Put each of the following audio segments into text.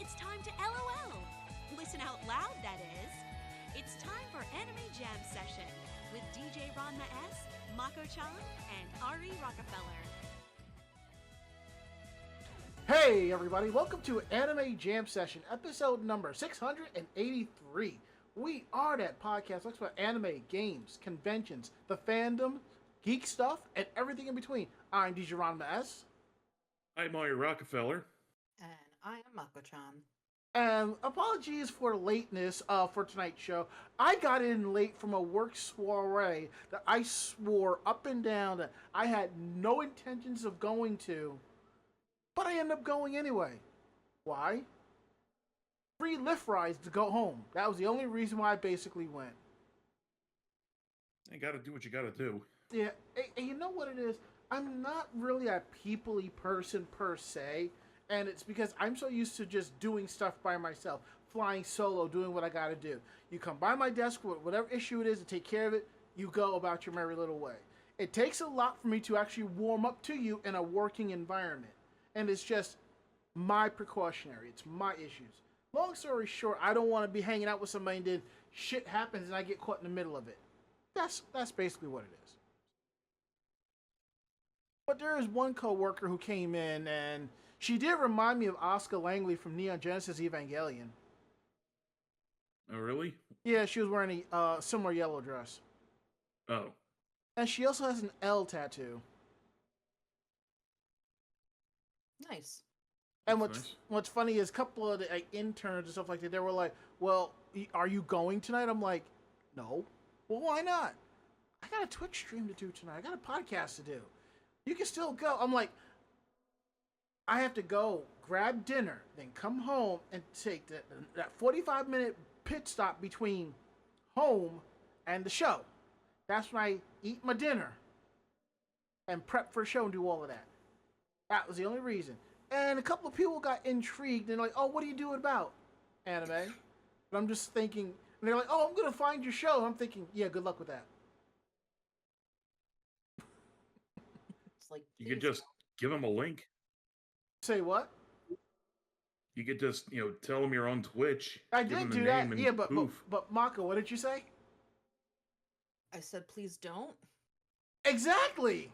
It's time to LOL. Listen out loud, that is. It's time for Anime Jam Session with DJ Ranma S, Mako-chan, and Ari Rockefeller. Hey everybody, welcome to Anime Jam Session, episode number 683. We are that podcast that talks about anime, games, conventions, the fandom, geek stuff, and everything in between. I'm DJ Ranma S. I'm Ari Rockefeller. And I am Mako-chan. And apologies for lateness for tonight's show. I got in late from a work soiree that I swore up and down that I had no intentions of going to, but I ended up going anyway. Why? Free Lyft rides to go home. That was the only reason why I basically went. You gotta do what you gotta do. Yeah, and you know what it is? I'm not really a people-y person per se. And it's because I'm so used to just doing stuff by myself, flying solo, doing what I gotta do. You come by my desk with whatever issue it is to take care of it, you go about your merry little way. It takes a lot for me to actually warm up to you in a working environment. And it's just my precautionary. It's my issues. Long story short, I don't want to be hanging out with somebody and then shit happens and I get caught in the middle of it. That's basically what it is. But there is one coworker who came in and she did remind me of Oscar Langley from Neon Genesis Evangelion. Oh, really? Yeah, she was wearing a similar yellow dress. Oh. And she also has an L tattoo. Nice. And That's what's funny is a couple of the interns and stuff like that, they were like, well, are you going tonight? I'm like, no. Well, why not? I got a Twitch stream to do tonight. I got a podcast to do. You can still go. I'm like, I have to go grab dinner, then come home and take that 45-minute pit stop between home and the show. That's when I eat my dinner and prep for a show and do all of that. That was the only reason. And a couple of people got intrigued and like, oh, what are you doing about anime? But I'm just thinking, and they're like, oh, I'm going to find your show. I'm thinking, yeah, good luck with that. It's like You could just give them a link. Say what? You could just, tell them you're on Twitch. I give did them the do name that. and Yeah, but poof. Mako, what did you say? I said, please don't. Exactly.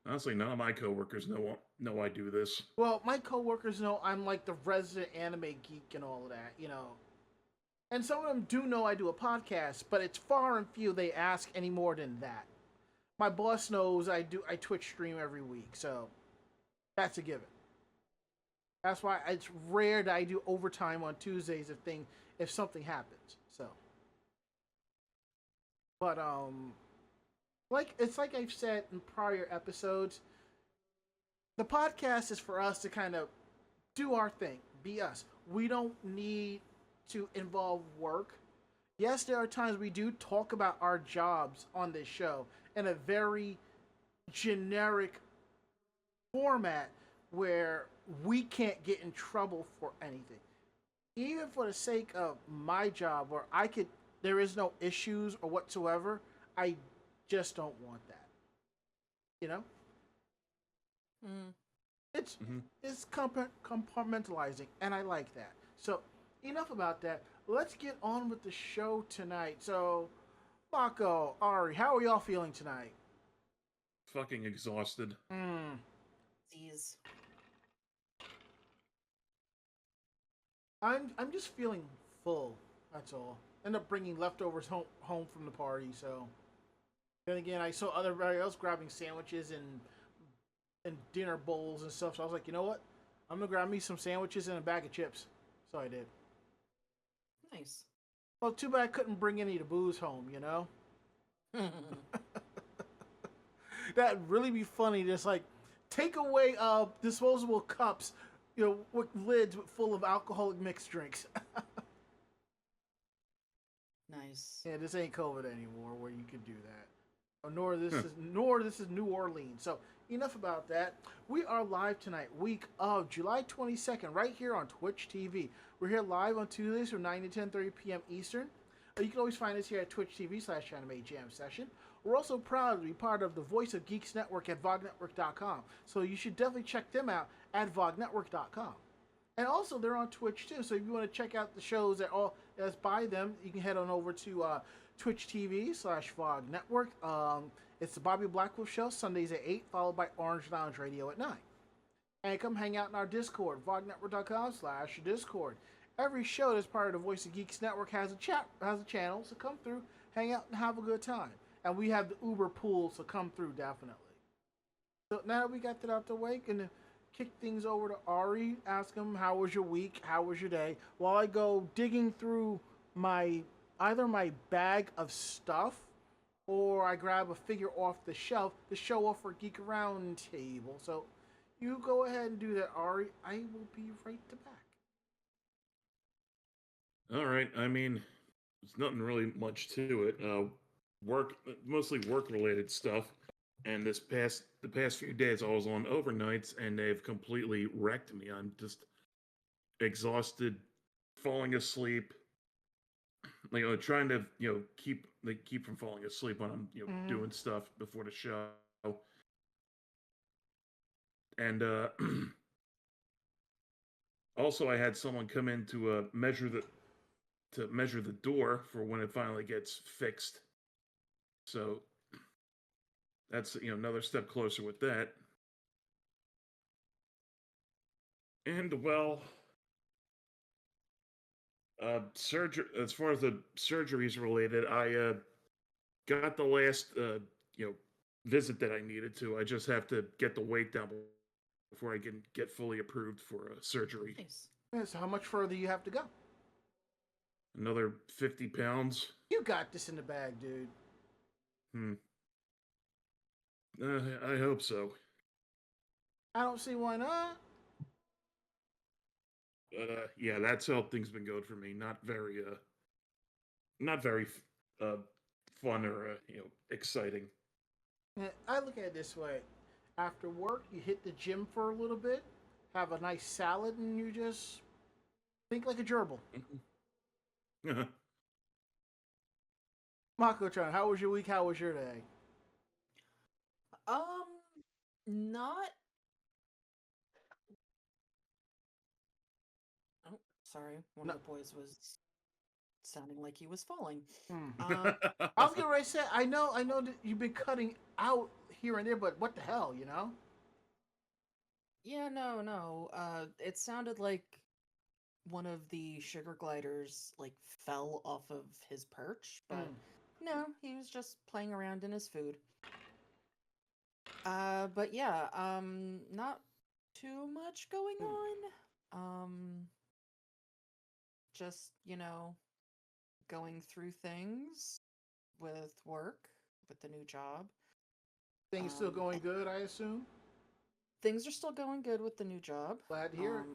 Honestly, none of my coworkers know I do this. Well, my coworkers know I'm like the resident anime geek and all of that, And some of them do know I do a podcast, but it's far and few they ask any more than that. My boss knows I Twitch stream every week, so that's a given. That's why it's rare that I do overtime on Tuesdays if something happens. So, but like I've said in prior episodes, the podcast is for us to kind of do our thing, be us. We don't need to involve work. Yes, there are times we do talk about our jobs on this show in a very generic format where we can't get in trouble for anything. Even for the sake of my job where there is no issues or whatsoever, I just don't want that. It's compartmentalizing, and I like that. So enough about that. Let's get on with the show tonight. So, Mako, Ari, how are y'all feeling tonight? Fucking exhausted. Jeez. I'm just feeling full. That's all. End up bringing leftovers home from the party. So, then again, I saw everybody else grabbing sandwiches and dinner bowls and stuff. So I was like, you know what? I'm gonna grab me some sandwiches and a bag of chips. So I did. Nice. Well, too bad I couldn't bring any of the booze home, That'd really be funny. Just like take away disposable cups, with lids full of alcoholic mixed drinks. Nice. Yeah, this ain't COVID anymore where you could do that. Nor this is New Orleans. So enough about that. We are live tonight, week of July 22nd, right here on Twitch TV. We're here live on Tuesdays from 9 to 10:30 p.m. Eastern. You can always find us here at Twitch TV /Anime Jam Session. We're also proud to be part of the Voice of Geeks Network at vognetwork.com. So you should definitely check them out at vognetwork.com. And also, they're on Twitch too. So if you want to check out the shows that's by them, you can head on over to Twitch TV/Vog Network. It's the Bobby Blackwolf Show, Sundays at 8, followed by Orange Lounge Radio at 9. And come hang out in our Discord, vognetwork.com/Discord. Every show that's part of the Voice of Geeks Network has a channel, so come through, hang out, and have a good time. And we have the Uber pool, so come through definitely. So now that we got that out the way, gonna kick things over to Ari, ask him how was your week, how was your day, while I go digging through either my bag of stuff or I grab a figure off the shelf to show off for Geek Around Table. So you go ahead and do that, Ari. I will be right back. All right. I mean, there's nothing really much to it. Mostly work-related stuff. And the past few days, I was on overnights, and they've completely wrecked me. I'm just exhausted, falling asleep. Trying to keep from falling asleep when I'm doing stuff before the show. And also, I had someone come in to measure the door for when it finally gets fixed. So that's another step closer with that. And well, surgery. As far as the surgeries related, I got the last visit that I needed to. I just have to get the weight down before I can get fully approved for surgery. Nice. Yeah, so how much further you have to go? Another 50 pounds. You got this in the bag, dude. I hope so. I don't see why not. But yeah, that's how things been going for me. Not very fun or exciting. Yeah, I look at it this way. After work, you hit the gym for a little bit, have a nice salad, and you just think like a gerbil. Mako-chan, how was your week? How was your day? Not. Oh, sorry. One of the boys was sounding like he was falling. I was gonna say, I know that you've been cutting out here and there, but what the hell, Yeah, no. It sounded like one of the sugar gliders fell off of his perch, but no, he was just playing around in his food. But yeah, not too much going on. Just, going through things with work, with the new job. Things still going good, I assume? Things are still going good with the new job. Glad to hear it.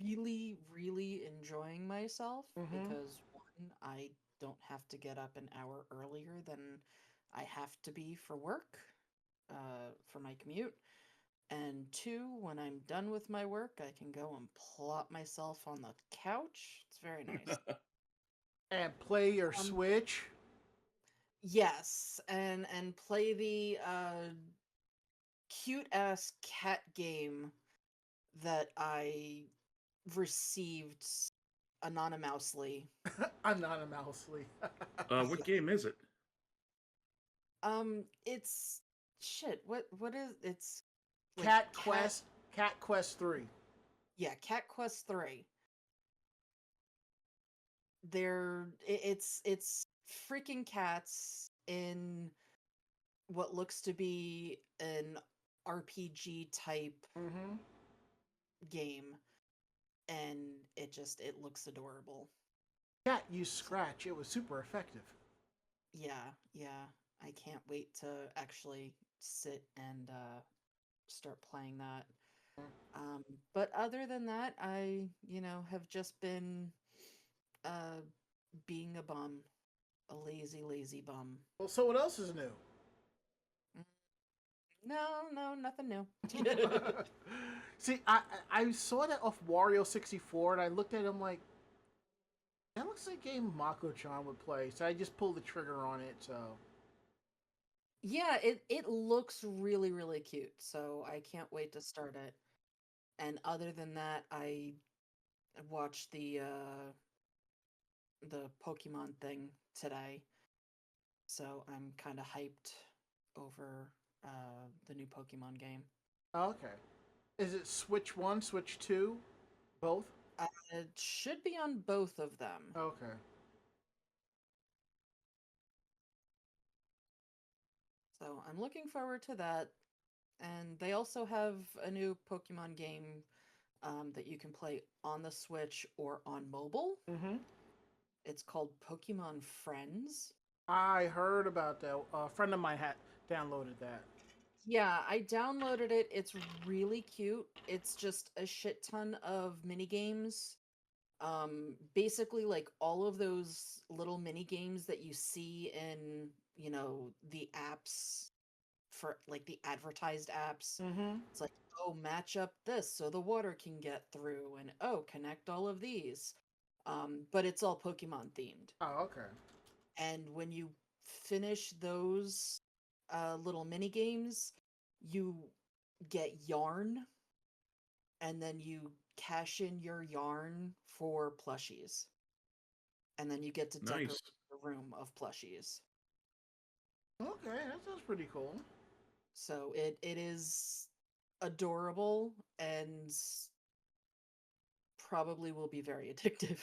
Really, really enjoying myself because one, I don't have to get up an hour earlier than I have to be for work, for my commute. And two, when I'm done with my work, I can go and plop myself on the couch. It's very nice. And play your Switch. Yes, and play the cute ass cat game that I received anonymously. Anonymously. What game is it? It's shit. What is it's Cat Quest 3. Yeah, Cat Quest 3. It's freaking cats in what looks to be an RPG type game, and it looks adorable. Cat use Scratch. It was super effective. Yeah. I can't wait to actually sit and start playing that. But other than that, I have just been being a bum, a lazy bum. Well, so what else is new? No, nothing new. See, I saw that off Wario 64, and I looked at him like, that looks like a game Mako-chan would play. So I just pulled the trigger on it. So Yeah, it looks really, really cute. So I can't wait to start it. And other than that, I watched the Pokemon thing today. So I'm kind of hyped over the new Pokemon game. Okay. Is it Switch 1, Switch 2? Both? It should be on both of them. Okay. So I'm looking forward to that. And they also have a new Pokemon game that you can play on the Switch or on mobile. Mm-hmm. It's called Pokemon Friends. I heard about that. A friend of mine had downloaded that. Yeah, I downloaded it. It's really cute. It's just a shit ton of mini games. Basically like all of those little mini games that you see in, the apps for like the advertised apps. Mm-hmm. It's like, oh, match up this so the water can get through, and oh, connect all of these. But it's all Pokemon themed. Oh, okay. And when you finish those little mini games, you get yarn, and then you cash in your yarn for plushies. And then you get to decorate Nice. the room of plushies. Okay, that sounds pretty cool. So it is adorable and probably will be very addictive.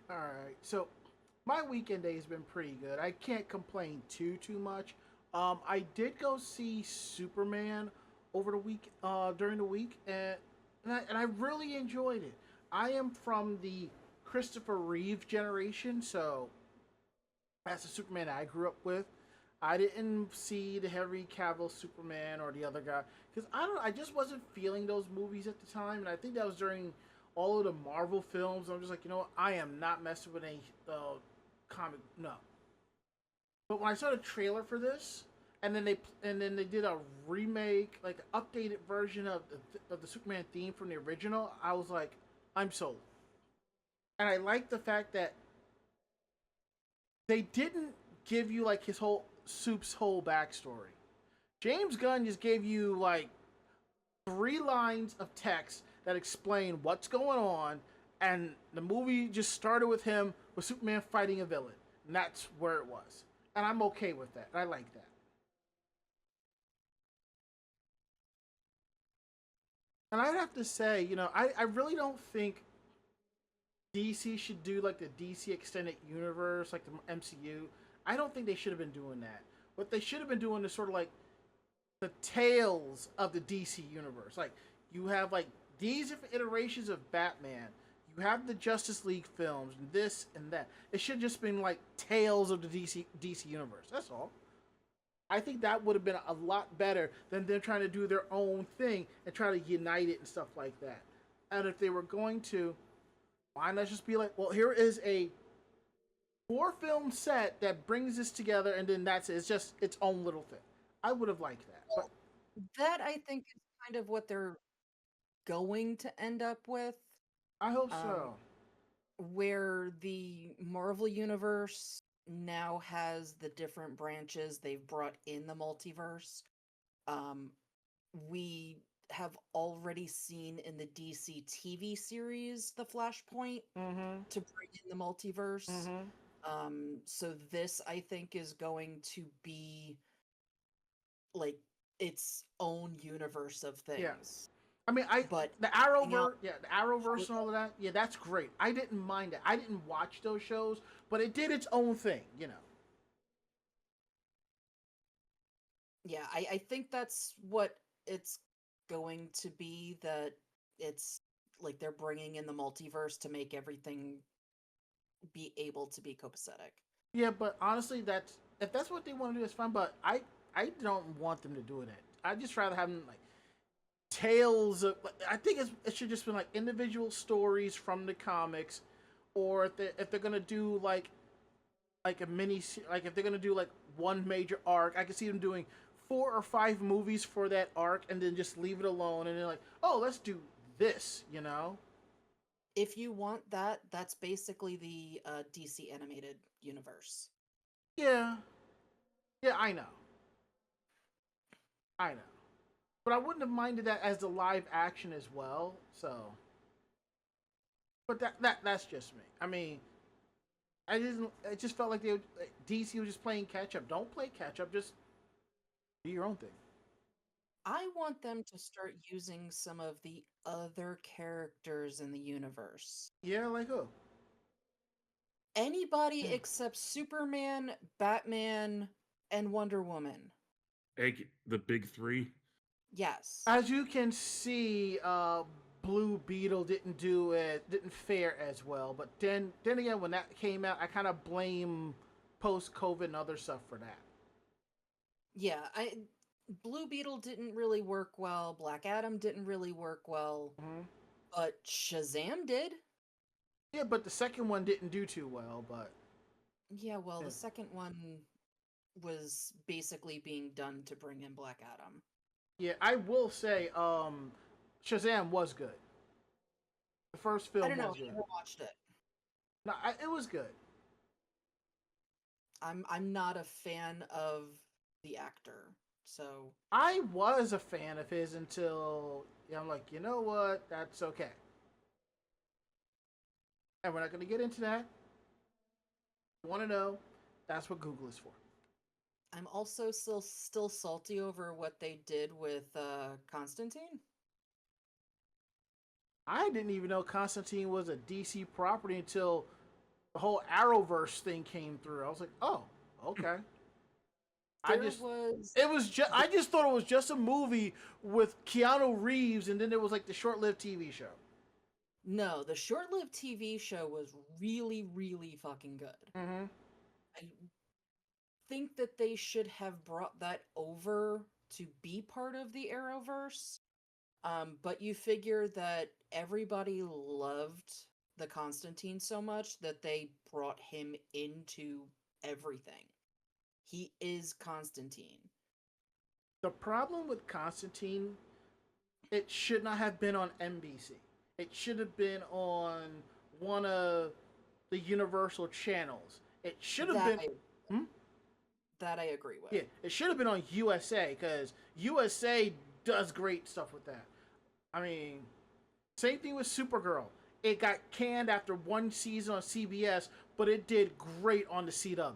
All right. So my weekend day has been pretty good. I can't complain too much. I did go see Superman over the week during the week, and I really enjoyed it. I am from the Christopher Reeve generation, so that's the Superman I grew up with. I didn't see the Henry Cavill Superman or the other guy because I don't. I just wasn't feeling those movies at the time, and I think that was during all of the Marvel films. I'm just like, I am not messing with any comic. No. But when I saw the trailer for this, and then they did a remake, like an updated version of the Superman theme from the original, I was like, I'm sold. And I like the fact that they didn't give you like his whole Soup's whole backstory. James Gunn just gave you like 3 lines of text that explain what's going on, and the movie just started with him with Superman fighting a villain, and that's where it was. And I'm okay with that. I like that. And I'd have to say, I really don't think DC should do like the DC extended universe, like the MCU. I don't think they should have been doing that. What they should have been doing is sort of like the tales of the DC universe. Like you have like these different iterations of Batman. You have the Justice League films and this and that. It should have just been like tales of the DC universe. That's all. I think that would have been a lot better than them trying to do their own thing and try to unite it and stuff like that. And if they were going to, why not just be like, well, here is a 4-film set that brings this together, and then that's it. It's just its own little thing. I would have liked that. But Well, that I think is kind of what they're going to end up with. I hope Um, so. where the Marvel universe now has the different branches they've brought in the multiverse. Um, we have already seen in the DC TV series the Flashpoint Mm-hmm. to bring in the multiverse. Mm-hmm. So this I think is going to be like its own universe of Yeah. things. I mean, But the coming out Arrowverse, yeah, the Arrowverse and all of that, yeah, that's great. I didn't mind it. I didn't watch those shows, but it did its own thing. Yeah, I think that's what it's going to be, that it's like they're bringing in the multiverse to make everything be able to be copacetic. Yeah, but honestly, that's if that's what they want to do, it's fine. But I don't want them to do it. I just rather have them like tales of. Like, I think it should just be like individual stories from the comics, or if they're gonna do like a like if they're gonna do like one major arc, I can see them doing 4 or 5 movies for that arc, and then just leave it alone, and then like, oh, let's do this. if you want that, that's basically the DC animated universe. Yeah. Yeah, I know. I know. But I wouldn't have minded that as the live action as well. So, but that's just me. I mean, I didn't. It just felt like DC was just playing catch up. Don't play catch up. Just do your own thing. I want them to start using some of the other characters in the universe. Yeah, like who? Anybody except Superman, Batman, and Wonder Woman. The big three. Yes. As you can see, Blue Beetle didn't fare as well. But then again, when that came out, I kind of blame post COVID and other stuff for that. Yeah, Blue Beetle didn't really work well. Black Adam didn't really work well. Mm-hmm. But Shazam did. Yeah, but the second one didn't do too well. But yeah, well, the second one was basically being done to bring in Black Adam. Yeah, I will say, Shazam was good. The first film. I don't know. Was I good. never watched it. No, it was good. I'm not a fan of the actor, so I was a fan of his until I'm like, you know what? That's okay. And we're not going to get into that. You want to know? That's what Google is for. I'm also still salty over what they did with Constantine. I didn't even know Constantine was a DC property until the whole Arrowverse thing came through. I was like, oh, okay. I just thought it was just a movie with Keanu Reeves, and then there was like the short-lived TV show. No, the short-lived TV show was really, really fucking good. Mm-hmm. I think that they should have brought that over to be part of the Arrowverse. But you figure that everybody loved the Constantine so much that they brought him into everything. He is Constantine. The problem with Constantine, it should not have been on NBC. It should have been on one of the Universal channels. It should have been... That I agree with. Yeah, it should have been on USA, because USA does great stuff with that. I mean, same thing with Supergirl. It got canned after one season on CBS, but it did great on the CW.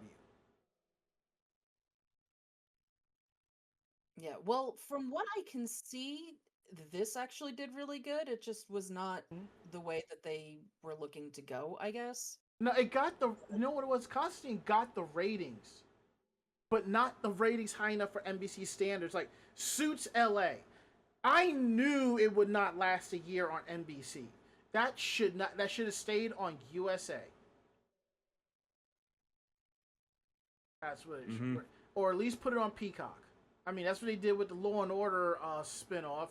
Yeah, well, from what I can see, this actually did really good. It just was not the way that they were looking to go, I guess. No, it got you know what it was? Constantine got the ratings, but not the ratings high enough for NBC standards. Like, Suits LA. I knew it would not last a year on NBC. That should have stayed on USA. That's what it should. Or at least put it on Peacock. I mean, that's what they did with the Law and Order spinoff,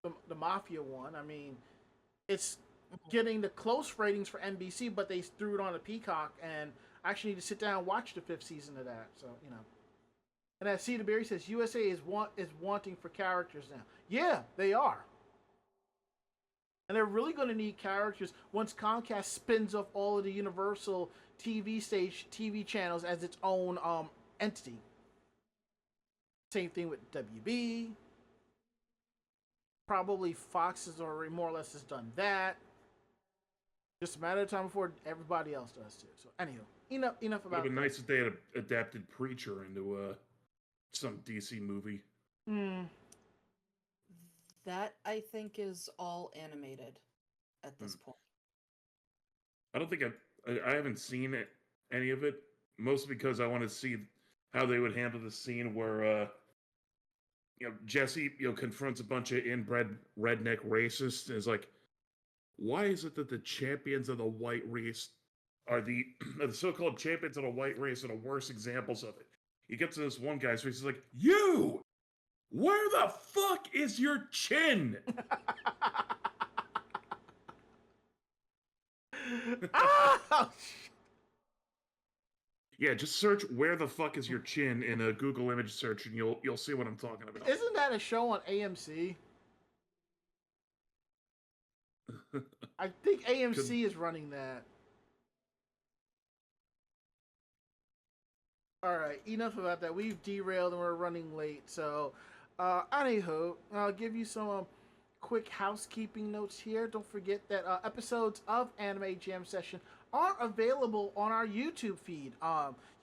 the Mafia one. I mean, it's getting the close ratings for NBC, but they threw it on a Peacock, and I actually need to sit down and watch the 5th season of that. So, you know. And as Cedar Berry says, USA is wanting for characters now. Yeah, they are. And they're really going to need characters once Comcast spins off all of the Universal TV channels as its own entity. Same thing with WB. Probably Fox has already more or less has done that. Just a matter of time before everybody else does too. So, anywho, enough about. It'd be nice if they had adapted Preacher into some DC movie. That, I think, is all animated at this point. I don't think I haven't seen any of it, mostly because I want to see how they would handle the scene where Jesse confronts a bunch of inbred redneck racists and is like, why is it that the champions of the white race are the so-called champions of the white race are the worst examples of it? He gets to this one guy's face, he's like, you! Where the fuck is your chin? Ouch! Yeah, just search "where the fuck is your chin" in a Google image search, and you'll see what I'm talking about. Isn't that a show on AMC? I think AMC is running that. All right, enough about that. We've derailed and we're running late. So, anywho, I'll give you some quick housekeeping notes here. Don't forget that episodes of Anime Jam Session are available on our YouTube feed.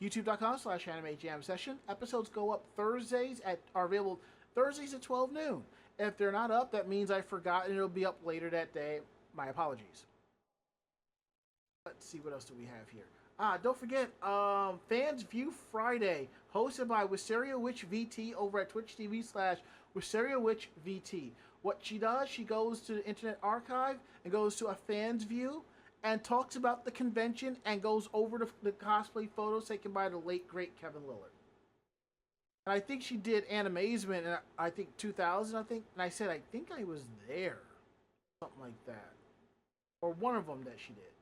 YouTube.com/Anime Jam Session. Episodes go up are available Thursdays at 12 noon. If they're not up, that means I forgot and it'll be up later that day. My apologies. Let's see, what else do we have here? Don't forget, Fans View Friday, hosted by Wisteria Witch VT over at Twitch TV/Wisteria Witch VT. What she does, she goes to the Internet Archive and goes to a Fans View and talks about the convention and goes over the cosplay photos taken by the late, great Kevin Lillard. And I think she did Animazement in, I think, 2000, and I said, I think I was there. Something like that. Or one of them that she did.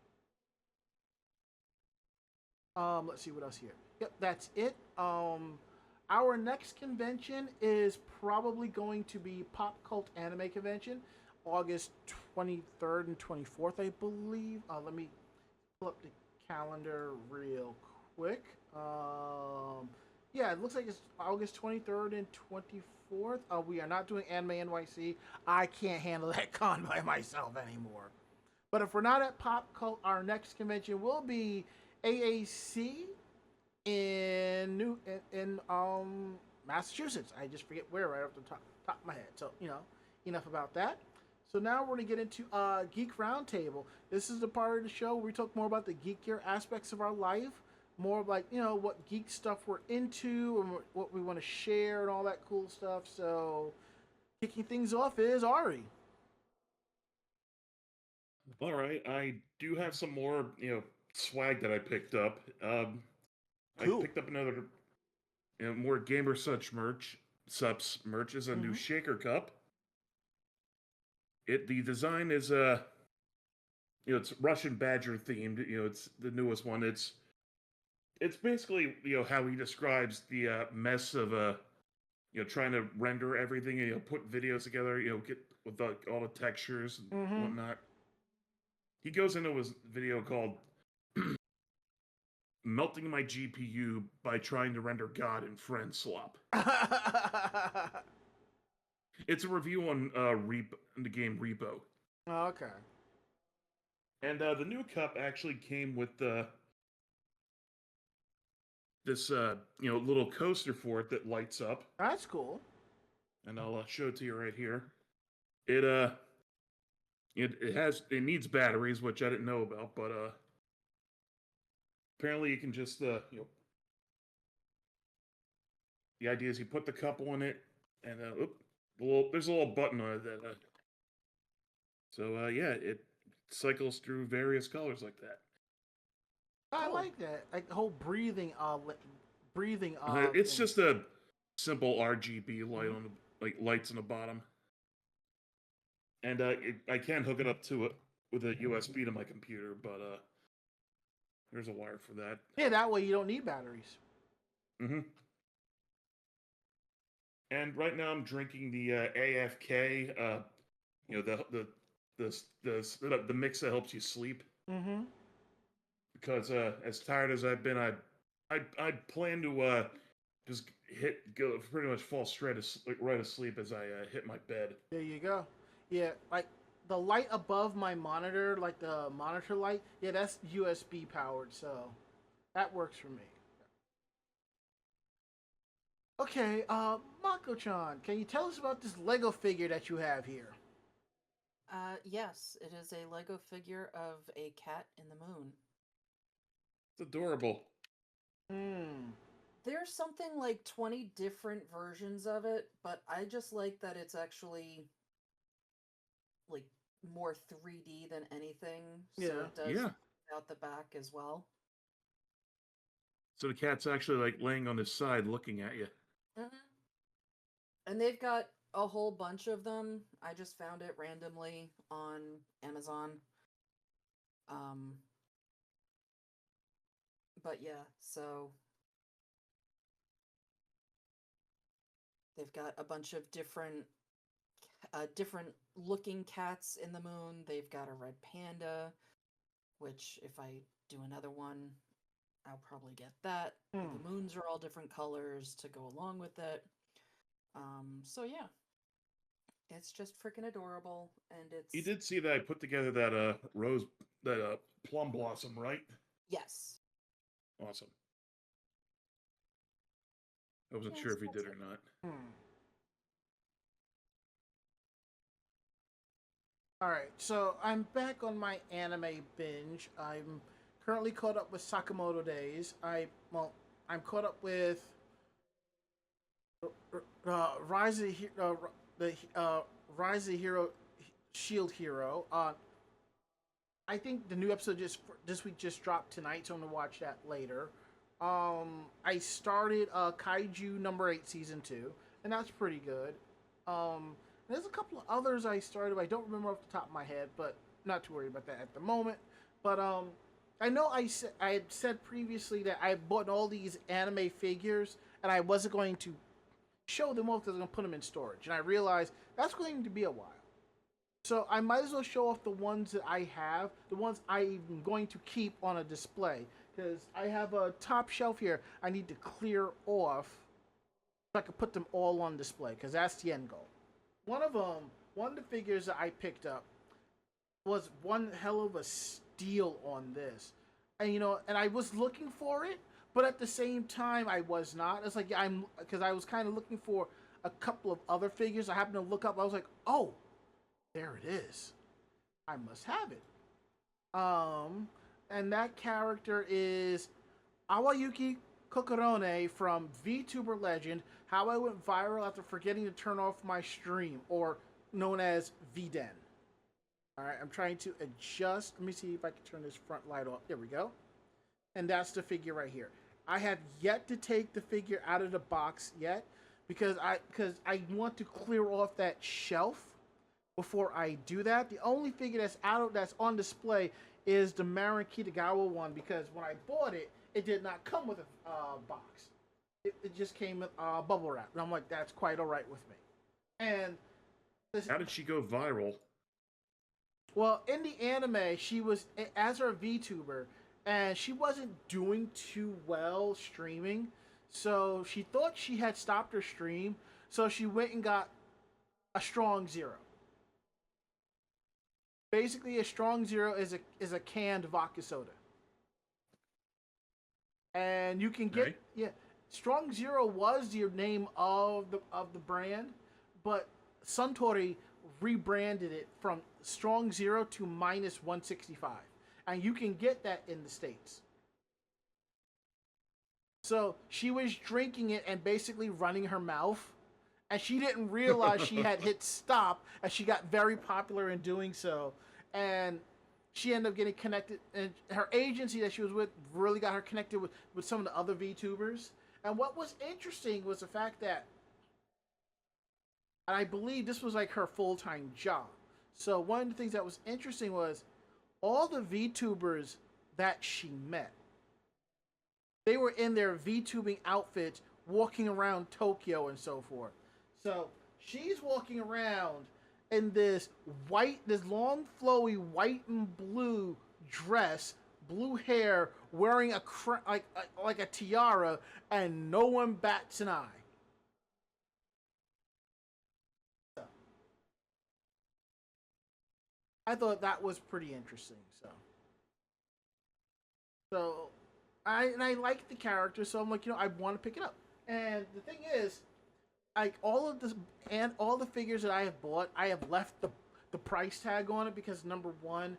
Let's see what else here. Yep, that's it. Our next convention is probably going to be Pop Cult Anime Convention, August 23rd and 24th, I believe. Let me pull up the calendar real quick. Yeah, it looks like it's August 23rd and 24th. We are not doing Anime NYC. I can't handle that con by myself anymore. But if we're not at Pop Cult, our next convention will be AAC in Massachusetts. I just forget where right off the top of my head. So, enough about that. So now we're going to get into Geek Roundtable. This is the part of the show where we talk more about the geekier aspects of our life. More of like, what geek stuff we're into and what we want to share and all that cool stuff. So kicking things off is Ari. All right. I do have some more, swag that I picked up. Cool. I picked up another more gamer merch. Sups merch is a new shaker cup. The design is it's Russian Badger themed. It's the newest one. It's basically how he describes the mess of trying to render everything and put videos together. Get with all the textures and whatnot. He goes into his video called "Melting My GPU by Trying to Render God in Friend Slop." It's a review on the game Repo. Oh, okay. And the new cup actually came with this little coaster for it that lights up. That's cool. And I'll show it to you right here. It needs batteries, which I didn't know about, but apparently you can just the idea is you put the cup on it, and there's a little button on it that it cycles through various colors like that. I like that, like the whole breathing. It's just a simple RGB light on lights on the bottom, and I can hook it up to it with a USB to my computer, but there's a wire for that. Yeah, that way you don't need batteries. And right now I'm drinking the AFK, the mix that helps you sleep. Because as tired as I've been, I plan to just go pretty much fall right asleep as I hit my bed. There you go. Yeah, like the light above my monitor, like the monitor light. Yeah, that's USB powered, so that works for me. Okay, Mako-chan, can you tell us about this Lego figure that you have here? Yes, it is a Lego figure of a cat in the moon. It's adorable. There's something like 20 different versions of it, but I just like that it's actually like more 3D than anything. So it does out the back as well. So the cat's actually like laying on his side looking at you. And they've got a whole bunch of them. I just found it randomly on Amazon. But yeah, so they've got a bunch of different different looking cats in the moon. They've got a red panda, which if I do another one, I'll probably get that. The moons are all different colors to go along with it. So yeah, it's just freaking adorable, and it's... You did see that I put together that rose, that plum blossom, right? Yes. Awesome. I wasn't Yeah, sure it's if you did cool. or not. Alright, so I'm back on my anime binge. I'm currently caught up with Sakamoto Days. I'm caught up with Rise of Rise of Hero Shield Hero. I think the new episode this week just dropped tonight, so I'm gonna watch that later. I started Kaiju number 8 season 2, and that's pretty good. There's a couple of others I started, but I don't remember off the top of my head, but not to worry about that at the moment. But I know I had said previously that I bought all these anime figures, and I wasn't going to show them off because I was going to put them in storage. And I realized that's going to be a while. So I might as well show off the ones that I have, the ones I'm going to keep on a display. Because I have a top shelf here I need to clear off so I can put them all on display, because that's the end goal. One of the figures that I picked up was one hell of a steal on this. And and I was looking for it, but at the same time I was not. It's like because I was kind of looking for a couple of other figures. I happened to look up, I was like, oh, there it is. I must have it. And that character is Awayuki Kokorone from VTuber Legend, How I Went Viral After Forgetting to Turn Off My Stream, or known as VDen. Alright, I'm trying to adjust. Let me see if I can turn this front light off. There we go. And that's the figure right here. I have yet to take the figure out of the box yet, because I want to clear off that shelf before I do that. The only figure that's on display is the Marin Kitagawa one, because when I bought it, it did not come with a box. It just came with bubble wrap. And I'm like, that's quite alright with me. And How did she go viral? Well, in the anime, she was as her VTuber, and she wasn't doing too well streaming. So she thought she had stopped her stream, so she went and got a Strong Zero. Basically, a Strong Zero is a canned vodka soda. And you can get Strong Zero was the name of the brand, but Suntory rebranded it from Strong Zero to -165, and you can get that in the States. So she was drinking it and basically running her mouth, and she didn't realize she had hit stop, and she got very popular in doing so, and she ended up getting connected, and her agency that she was with really got her connected with some of the other VTubers. And what was interesting was the fact that, and I believe this was like her full-time job. So one of the things that was interesting was all the VTubers that she met, they were in their VTubing outfits walking around Tokyo and so forth. So she's walking around in this long flowy white and blue dress, blue hair, wearing like a tiara, and no one bats an eye. I thought that was pretty interesting. So I like the character, so I'm like, I want to pick it up. And the thing is, like all of this and all the figures that I have bought, I have left the price tag on it because, number one,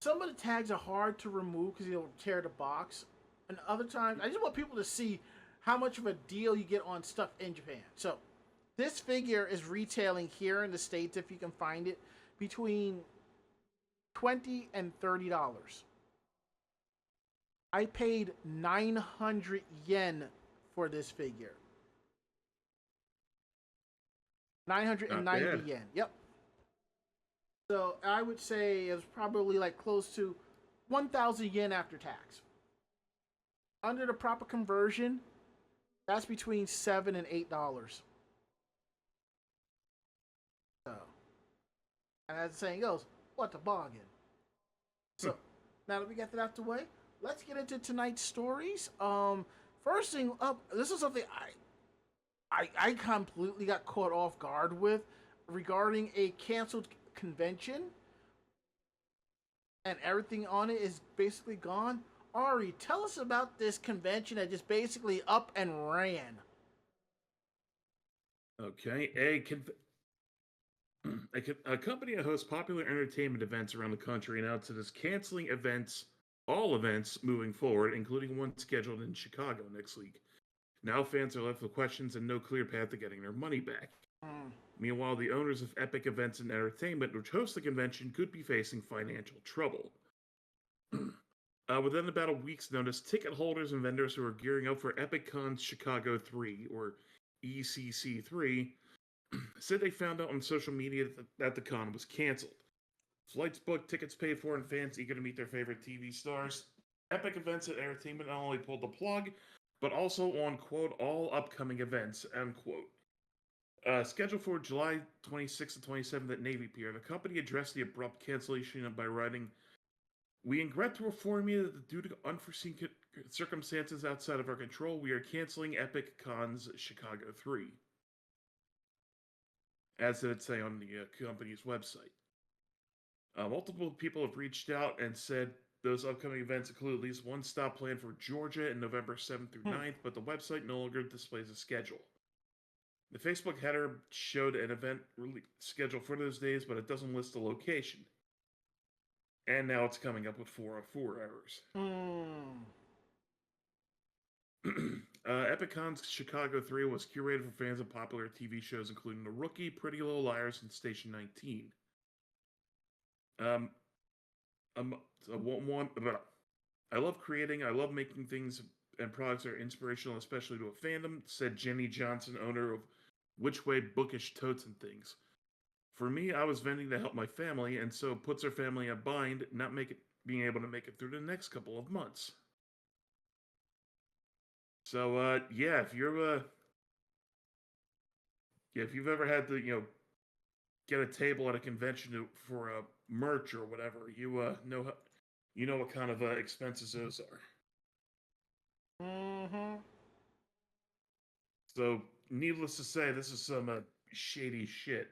some of the tags are hard to remove because it'll tear the box, and other times I just want people to see how much of a deal you get on stuff in Japan. So this figure is retailing here in the States, if you can find it, between $20 and $30. I paid 900 yen for this figure. 990 yen. Yep. So I would say it was probably like close to 1,000 yen after tax. Under the proper conversion, that's between $7 and $8. And as the saying goes, what a bargain. So, now that we got that out the way, let's get into tonight's stories. First thing up, this is something I completely got caught off guard with regarding a canceled convention, and everything on it is basically gone. Ari, tell us about this convention that just basically up and ran. Okay, a company that hosts popular entertainment events around the country announced it is canceling all events moving forward, including one scheduled in Chicago next week. Now fans are left with questions and no clear path to getting their money back. Meanwhile, the owners of Epic Events and Entertainment, which host the convention, could be facing financial trouble. Within about a week's notice, ticket holders and vendors who are gearing up for EpicCon's Chicago 3, or ECC 3, said they found out on social media that the con was canceled. Flights booked, tickets paid for, and fans eager to meet their favorite TV stars. Epic Events and Entertainment not only pulled the plug, but also on, quote, all upcoming events, end quote. Scheduled for July 26th and 27th at Navy Pier, the company addressed the abrupt cancellation by writing, "We regret to inform you that due to unforeseen circumstances outside of our control, we are canceling Epic Con's Chicago 3. As did it say on the company's website. Multiple people have reached out and said those upcoming events include at least one stop planned for Georgia in November 7th through 9th, but the website no longer displays a schedule. The Facebook header showed an event schedule for those days, but it doesn't list the location. And now it's coming up with 404 errors. EpicCon's Chicago 3 was curated for fans of popular TV shows, including The Rookie, Pretty Little Liars, and Station 19. I love creating, I love making things and products that are inspirational, especially to a fandom, said Jenny Johnson, owner of Which Way Bookish Totes and Things. For me, I was vending to help my family, and so it puts our family in a bind, not being able to make it through the next couple of months. So, yeah, if you've ever had to, get a table at a convention for merch or whatever, you know what kind of expenses those are. So, needless to say, this is some shady shit.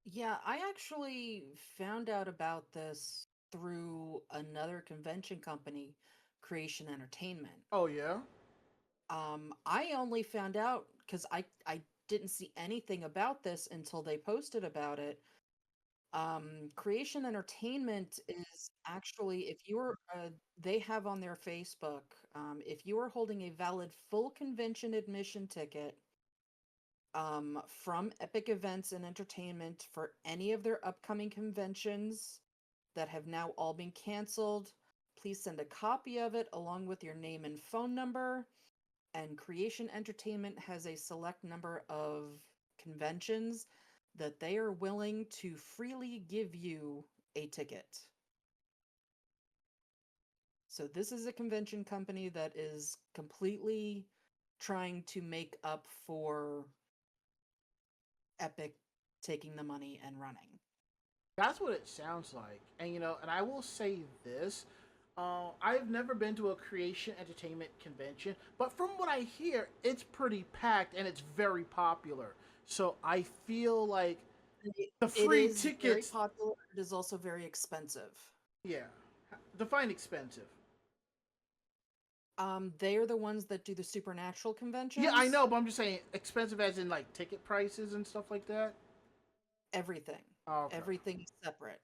Yeah, I actually found out about this through another convention company, Creation Entertainment. Oh, yeah? I only found out because I didn't see anything about this until they posted about it. Creation Entertainment is actually, if you were, they have on their Facebook, if you are holding a valid full convention admission ticket, from Epic Events and Entertainment for any of their upcoming conventions that have now all been canceled, please send a copy of it along with your name and phone number. And Creation Entertainment has a select number of conventions that they are willing to freely give you a ticket. So this is a convention company that is completely trying to make up for Epic taking the money and running. That's what it sounds like. And, and I will say this. I've never been to a Creation Entertainment convention, but from what I hear, it's pretty packed and it's very popular. So I feel like the free it is tickets. Very popular. It is also very expensive. Yeah. Define expensive. They are the ones that do the supernatural conventions. Yeah, I know, but I'm just saying expensive as in like ticket prices and stuff like that. Everything. Oh, okay. Everything is separate.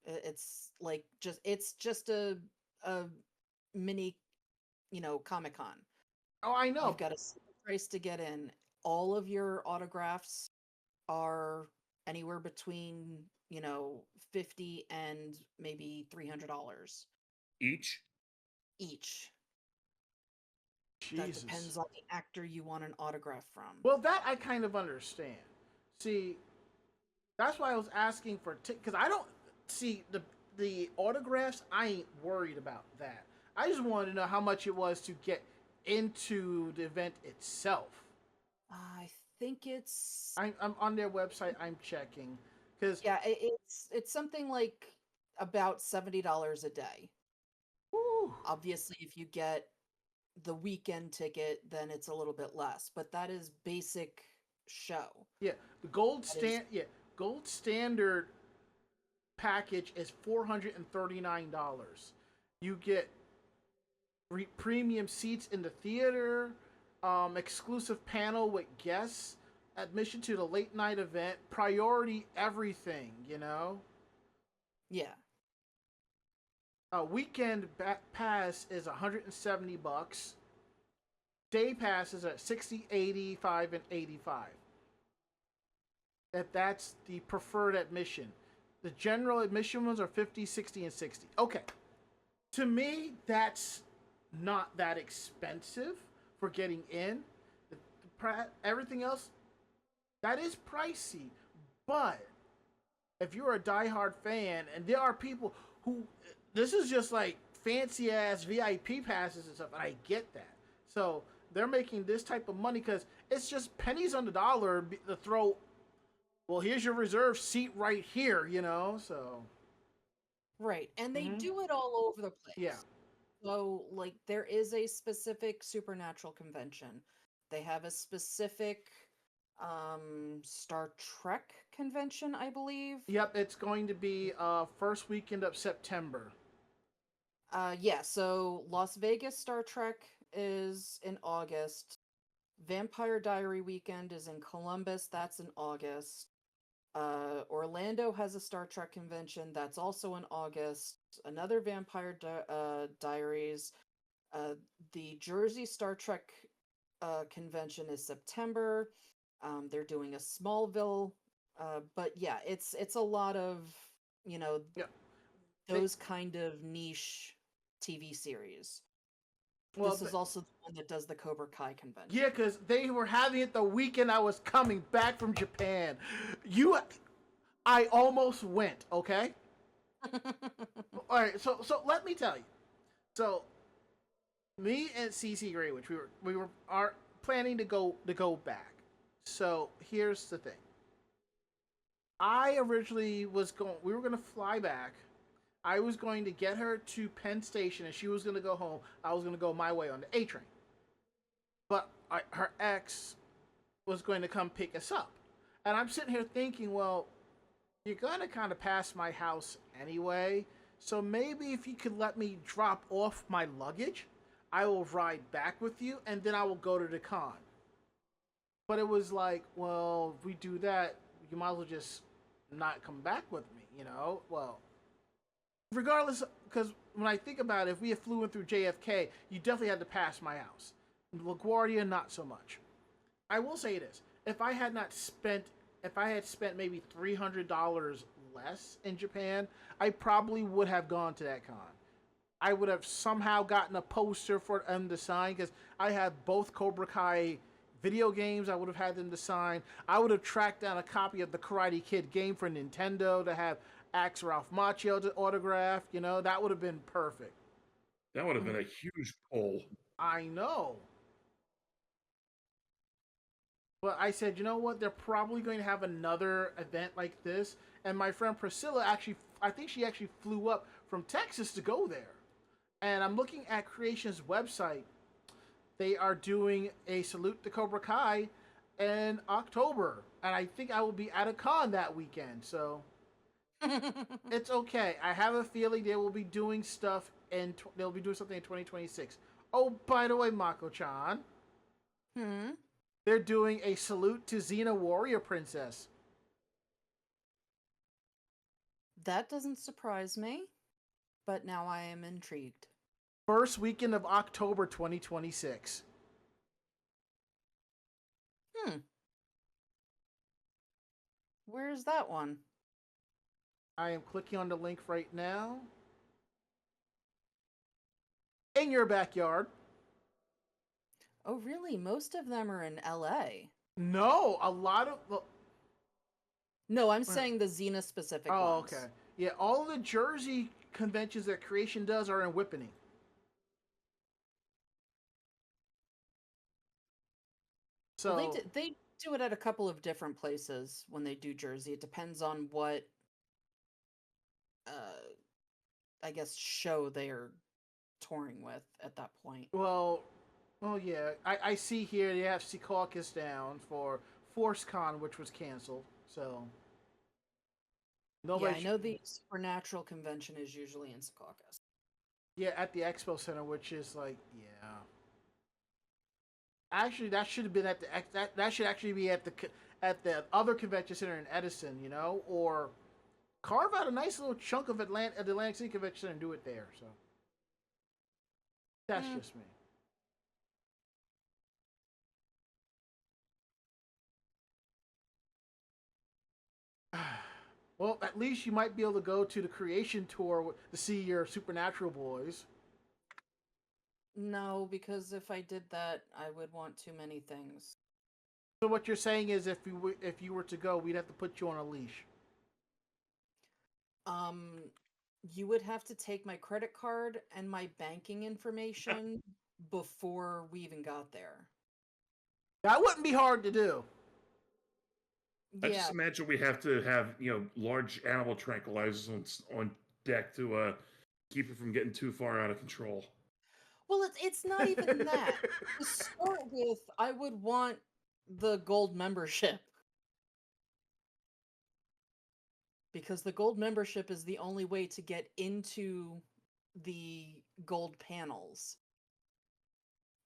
It's like it's just a mini, Comic-Con. Oh, I know. You've got a price to get in. All of your autographs are anywhere between, $50 and maybe $300 each. Jesus. That depends on the actor you want an autograph from. Well, that I kind of understand. See, that's why I was asking for because I don't see the autographs. I ain't worried about that. I just wanted to know how much it was to get into the event itself. I think it's I'm on their website. I'm checking because yeah, it's something like about $70 a day. Obviously, if you get the weekend ticket, then it's a little bit less, but that is basic show. yeah, the gold standard package is $439. You get premium seats in the theater, exclusive panel with guests, admission to the late night event, priority everything. Yeah. Weekend pass is $170. Day pass is at 60, 85, and 85. That's the preferred admission. The general admission ones are 50, 60, and 60. Okay. To me, that's not that expensive for getting in. Everything else, that is pricey. But if you're a diehard fan, and there are people who, this is just like fancy ass VIP passes and stuff, and I get that. So they're making this type of money because it's just pennies on the dollar to throw. Well, here's your reserved seat right here, so. Right. And they do it all over the place. Yeah. So, like, there is a specific supernatural convention. They have a specific Star Trek convention, I believe. Yep, it's going to be first weekend of September. Yeah, so Las Vegas Star Trek is in August. Vampire Diary weekend is in Columbus. That's in August. Orlando has a Star Trek convention. That's also in August. Another Vampire Diaries. The Jersey Star Trek convention is September. They're doing a Smallville. But yeah, it's a lot of, those kind of niche TV series. Well, this is also the one that does the Cobra Kai convention. Yeah, because they were having it the weekend I was coming back from Japan. I almost went, okay? All right, so let me tell you. So, me and CC Gray, which we are planning to go back. So, here's the thing. I originally we were going to fly back. I was going to get her to Penn Station, and she was going to go home. I was going to go my way on the A train. But her ex was going to come pick us up. And I'm sitting here thinking, well, you're going to kind of pass my house anyway, so maybe if you could let me drop off my luggage, I will ride back with you, and then I will go to the con. But it was like, well, if we do that, you might as well just not come back with me, Well, regardless, because when I think about it, if we had flew in through JFK, you definitely had to pass my house. LaGuardia, not so much. I will say this: if I had spent maybe $300 less in Japan, I probably would have gone to that con. I would have somehow gotten a poster for them to sign because I have both Cobra Kai video games. I would have had them to sign. I would have tracked down a copy of the Karate Kid game for Nintendo to have Axe Ralph Macchio to autograph. That would have been perfect. That would have been a huge pull. I know. But I said, you know what? They're probably going to have another event like this. And my friend Priscilla I think she actually flew up from Texas to go there. And I'm looking at Creation's website. They are doing a Salute to Cobra Kai in October. And I think I will be at a con that weekend. So it's okay. I have a feeling they will be doing stuff they'll be doing something in 2026. Oh, by the way, Mako-chan. They're doing a Salute to Xena Warrior Princess. That doesn't surprise me, but now I am intrigued. First weekend of October 2026. Where's that one? I am clicking on the link right now. In your backyard. Oh, really? Most of them are in LA. No, a lot of... No, I'm saying the Xena specific ones. Oh, okay. Yeah, all the Jersey conventions that Creation does are in Whippany. So well, they do it at a couple of different places when they do Jersey. It depends on what, I guess, show they're touring with at that point. Well, yeah. I see here they have Secaucus down for ForceCon, which was canceled. So Yeah, I know the Supernatural convention is usually in Secaucus. Yeah, at the Expo Center, which is like, yeah. Actually, that should have been at the that should actually be at the other convention center in Edison, you know, or carve out a nice little chunk of the Atlantic City Convention Center and do it there. So that's just me. Well, at least you might be able to go to the Creation Tour to see your Supernatural boys. No, because if I did that, I would want too many things. So what you're saying is, if you were to go, we'd have to put you on a leash. You would have to take my credit card and my banking information before we even got there. That wouldn't be hard to do. I just imagine we have to have, large animal tranquilizers on deck to keep it from getting too far out of control. Well, it's not even that. To start with, I would want the gold membership. Because the gold membership is the only way to get into the gold panels.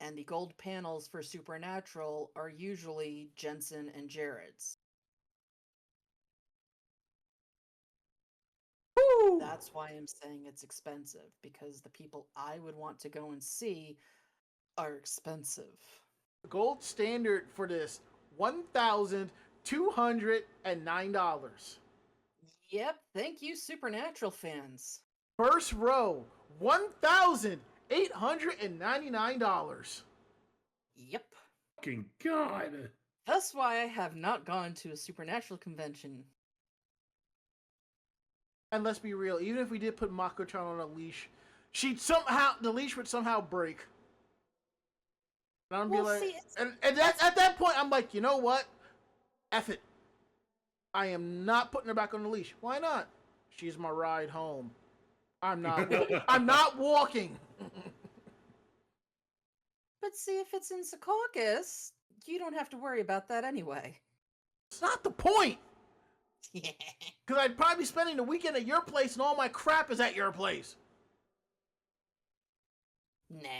And the gold panels for Supernatural are usually Jensen and Jared's. Woo! That's why I'm saying it's expensive, because the people I would want to go and see are expensive. Gold standard for this, $1,209. Yep, thank you, Supernatural fans. First row, $1,899. Yep. Fucking God. That's why I have not gone to a Supernatural convention. And let's be real, even if we did put Mako-chan on a leash, the leash would somehow break. And I'm be like, and that's at that point, I'm like, you know what? F it. I am not putting her back on the leash. Why not? She's my ride home. I'm not walking. But see, if it's in Secaucus, you don't have to worry about that anyway. It's not the point. Yeah. Because I'd probably be spending the weekend at your place and all my crap is at your place. Nah.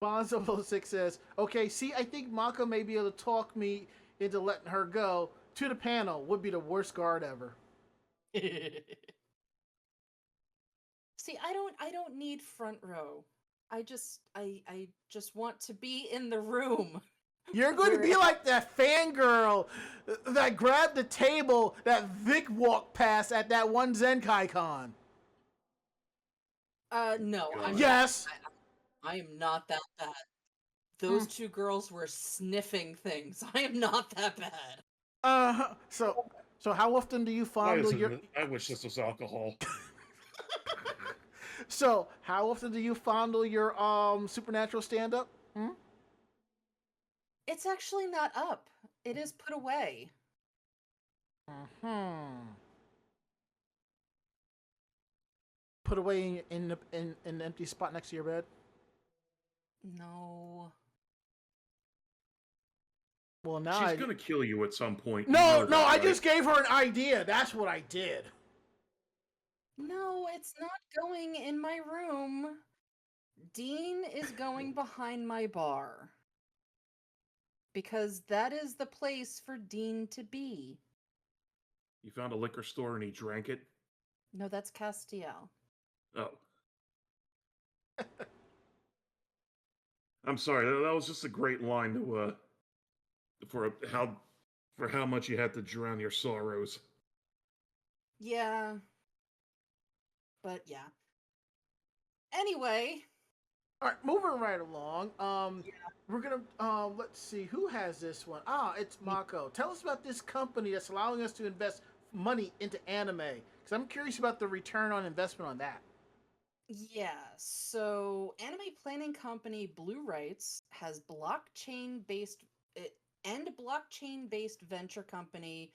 Bonzo06 says, okay, see, I think Mako may be able to talk me into letting her go to the panel. Would be the worst guard ever. See, I don't need front row. I just want to be in the room. You're going to be like that fangirl that grabbed the table that Vic walked past at that one Zenkai Con. No. Yes. I am not that bad. Those two girls were sniffing things. I am not that bad. So how often do you fondle your... I wish this was alcohol. So, how often do you fondle your Supernatural stand-up? It's actually not up. It is put away. Put away in an empty spot next to your bed? No. Well, now she's gonna kill you at some point. No, I just gave her an idea. That's what I did. No, it's not going in my room. Dean is going behind my bar. Because that is the place for Dean to be. You found a liquor store and he drank it? No, that's Castiel. Oh. I'm sorry, that was just a great line to for how much you had to drown your sorrows. Yeah. But yeah. Anyway. All right, moving right along. We're gonna let's see who has this one. It's Mako. Tell us about this company that's allowing us to invest money into anime. Because I'm curious about the return on investment on that. Yeah, so anime planning company Blue Rights has blockchain-based venture company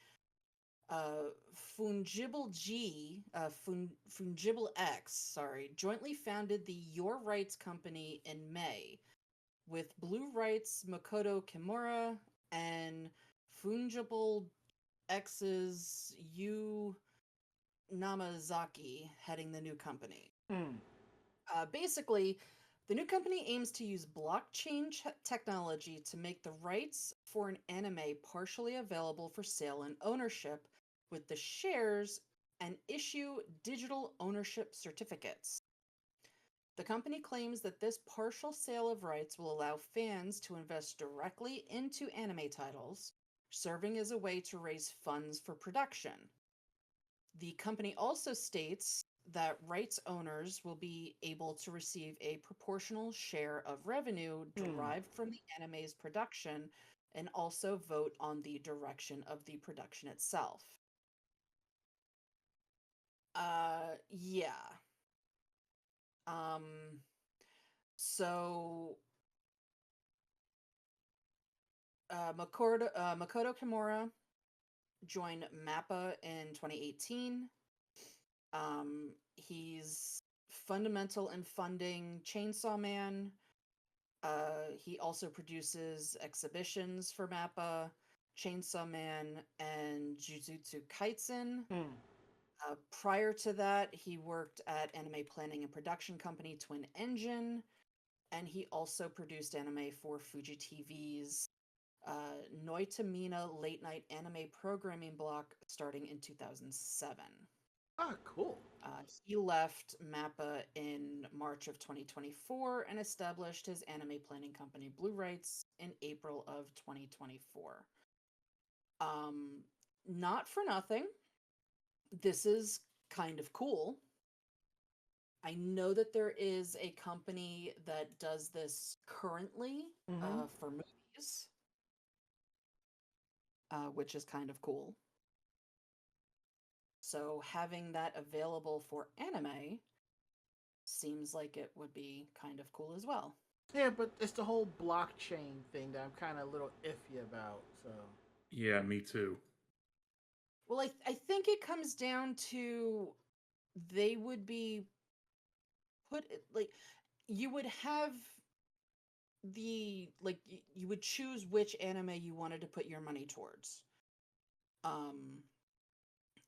Fungible X, sorry, jointly founded the Your Rights Company in May with Blue Rights Makoto Kimura and Fungible X's Yu Namazaki heading the new company. Hmm. Basically, the new company aims to use blockchain technology to make the rights for an anime partially available for sale and ownership with the shares and issue digital ownership certificates. The company claims that this partial sale of rights will allow fans to invest directly into anime titles, serving as a way to raise funds for production. The company also states that rights owners will be able to receive a proportional share of revenue Hmm. derived from the anime's production and also vote on the direction of the production itself. Yeah. Um, so Makoto Kimura joined MAPPA in 2018. He's fundamental in funding Chainsaw Man. He also produces exhibitions for MAPPA, Chainsaw Man, and Jujutsu Kaisen. Hmm. Prior to that, he worked at anime planning and production company Twin Engine, and he also produced anime for Fuji TV's Noitamina late night anime programming block starting in 2007. Ah, cool. He left MAPPA in March of 2024 and established his anime planning company Blue Rights in April of 2024. Um, Not for nothing, this is kind of cool. I know that there is a company that does this currently Mm-hmm. for movies, which is kind of cool. So having that available for anime seems like it would be kind of cool as well. Yeah, but it's the whole blockchain thing that I'm kind of a little iffy about. So. Yeah, me too. Well, I think it comes down to they would be like you would have you would choose which anime you wanted to put your money towards. Um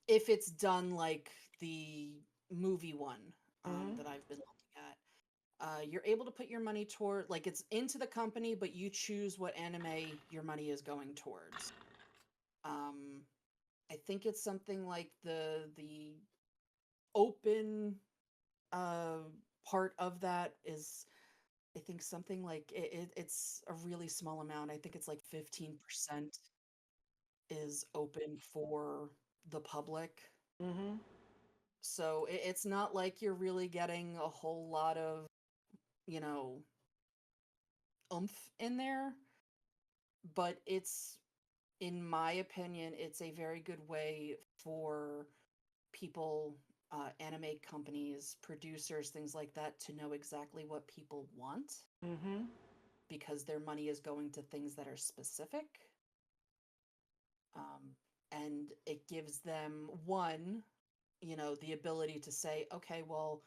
if it's done like the movie one Mm-hmm. that I've been looking at. You're able to put your money toward like it's into the company, but you choose what anime your money is going towards. Um, I think it's something like the open uh, part of that is I think something like it's a really small amount. I think it's like 15% is open for the public. Mm-hmm. So it's not like you're really getting a whole lot of, you know, oomph in there, but it's in my opinion, it's a very good way for people, anime companies, producers, things like that, to know exactly what people want Mm-hmm. because their money is going to things that are specific. Um, and it gives them, one, the ability to say, okay, well,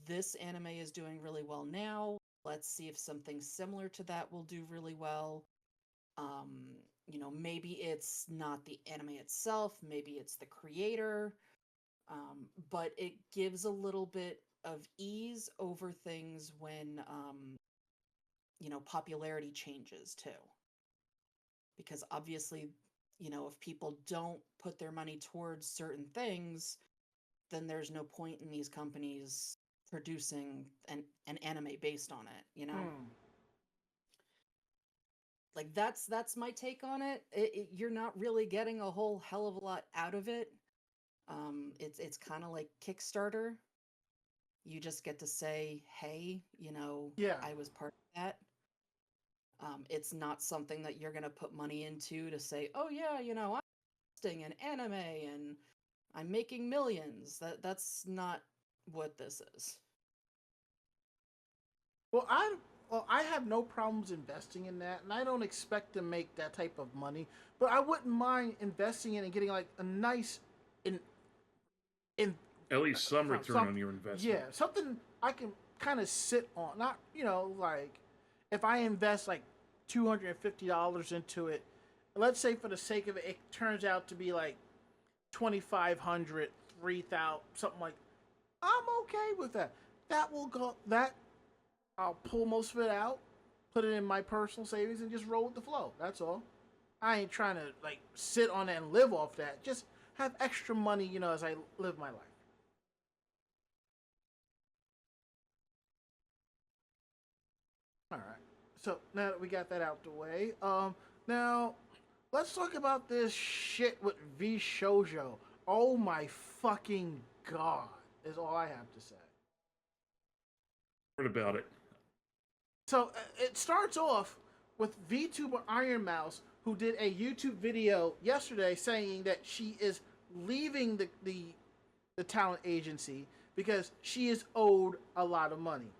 this anime is doing really well now. Let's see if something similar to that will do really well. Um, maybe it's not the anime itself, maybe it's the creator, but it gives a little bit of ease over things when, popularity changes too. Because obviously, if people don't put their money towards certain things, then there's no point in these companies producing an anime based on it. Hmm. Like that's my take on it. You're not really getting a whole hell of a lot out of it. It's kind of like Kickstarter. You just get to say, "Hey, Yeah. I was part of that." It's not something that you're gonna put money into to say, "Oh yeah, I'm investing in anime and I'm making millions." That's not what this is. Well, I have no problems investing in that, and I don't expect to make that type of money. But I wouldn't mind investing in and getting like a nice in in At least some return on your yeah, investment. something I can kind of sit on. Not, like if I invest like $250 into it, let's say for the sake of it, it turns out to be like 2,500, 3,000, something like. I'm okay with that. That will go. That I'll pull most of it out, put it in my personal savings, and just roll with the flow. That's all. I ain't trying to like sit on it and live off that. Just have extra money, as I live my life. All right. So now that we got that out the way, now let's talk about this shit with VShojo. Oh my fucking god, is all I have to say. What about it? So it starts off with VTuber Ironmouse, who did a YouTube video yesterday saying that she is leaving the talent agency because she is owed a lot of money.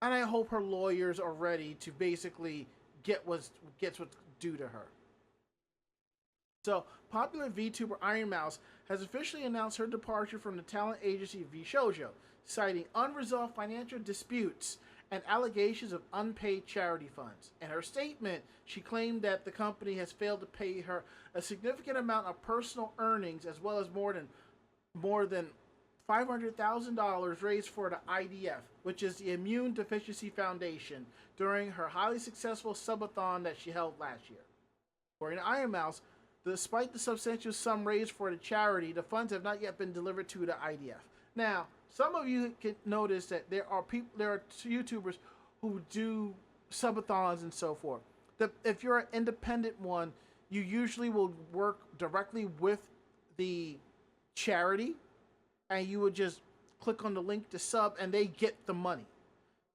And I hope her lawyers are ready to basically gets what's due to her. So, popular VTuber Ironmouse has officially announced her departure from the talent agency VShojo, citing unresolved financial disputes and allegations of unpaid charity funds. In her statement, she claimed that the company has failed to pay her a significant amount of personal earnings, as well as more than $500,000 raised for the IDF, which is the Immune Deficiency Foundation, during her highly successful subathon that she held last year. According to Ironmouse, despite the substantial sum raised for the charity, the funds have not yet been delivered to the IDF. Now, some of you can notice that there are YouTubers who do subathons and so forth. If you're an independent one, you usually will work directly with the charity, and you would just click on the link to sub, and they get the money.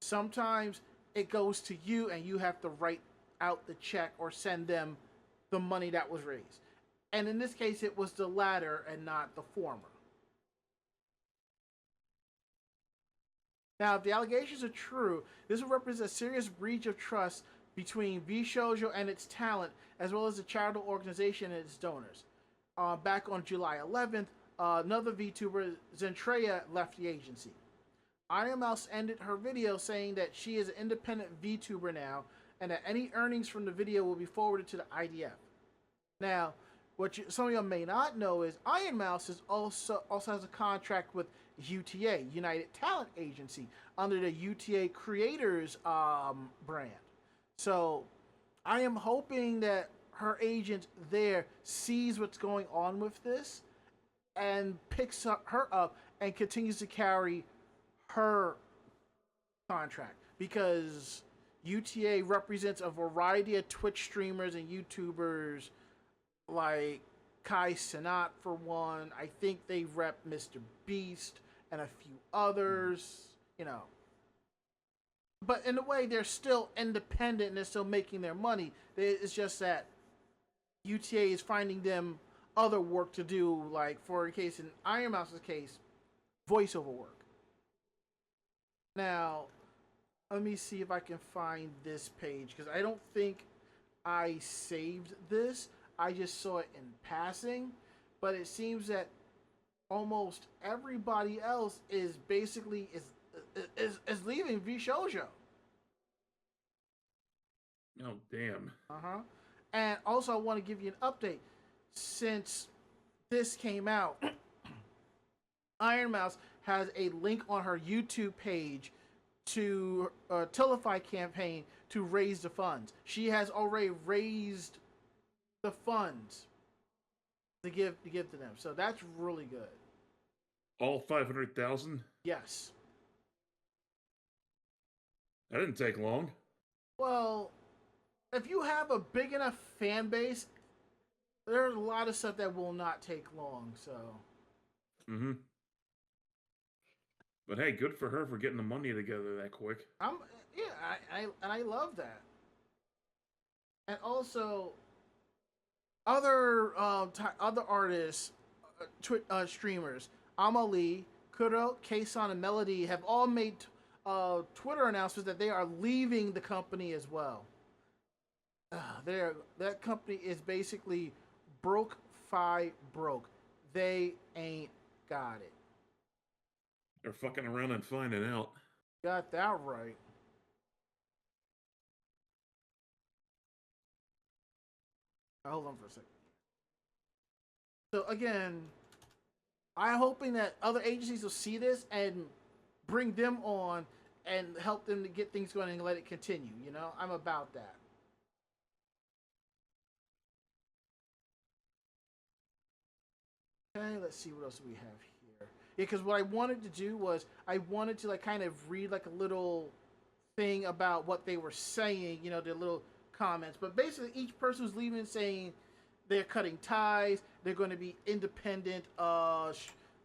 Sometimes it goes to you, and you have to write out the check or send them the money that was raised. And in this case, it was the latter and not the former. Now, if the allegations are true, this will represent a serious breach of trust between VShojo and its talent, as well as the charitable organization and its donors. Back on July 11th, another VTuber, Zentreya, left the agency. Ironmouse ended her video saying that she is an independent VTuber now, and that any earnings from the video will be forwarded to the IDF. Now, some of you may not know is Ironmouse is also has a contract with UTA, United Talent Agency, under the UTA Creators brand. So I am hoping that her agent there sees what's going on with this and picks her up and continues to carry her contract, because UTA represents a variety of Twitch streamers and YouTubers like Kai Cenat for one. I think they rep Mr. Beast and a few others, But in a way, they're still independent and they're still making their money. It's just that UTA is finding them other work to do, like for a case in Ironmouse's case, voiceover work. Now, let me see if I can find this page, because I don't think I saved this. I just saw it in passing, but it seems that almost everybody else is basically is leaving VShojo. Oh, damn. And also, I want to give you an update. Since this came out, Ironmouse has a link on her YouTube page to a Telefy campaign to raise the funds. She has already raised the funds to give to them. So that's really good. All 500,000? Yes. That didn't take long. Well, if you have a big enough fan base, there's a lot of stuff that will not take long. So. Mm-hmm. But hey, good for her for getting the money together that quick. I love that. And also, other artists, streamers, Amalie, Kuro, Kaysan, and Melody have all made Twitter announcements that they are leaving the company as well. That company is basically broke. They ain't got it. They're fucking around and finding out. Got that right. Hold on for a second. So again, I'm hoping that other agencies will see this and bring them on and help them to get things going and let it continue. You know, I'm about that. Okay, let's see what else we have here. Yeah, because what I wanted to do was I wanted to like kind of read like a little thing about what they were saying. You know, their little comments. But basically, each person was leaving saying they're cutting ties. They're going to be independent,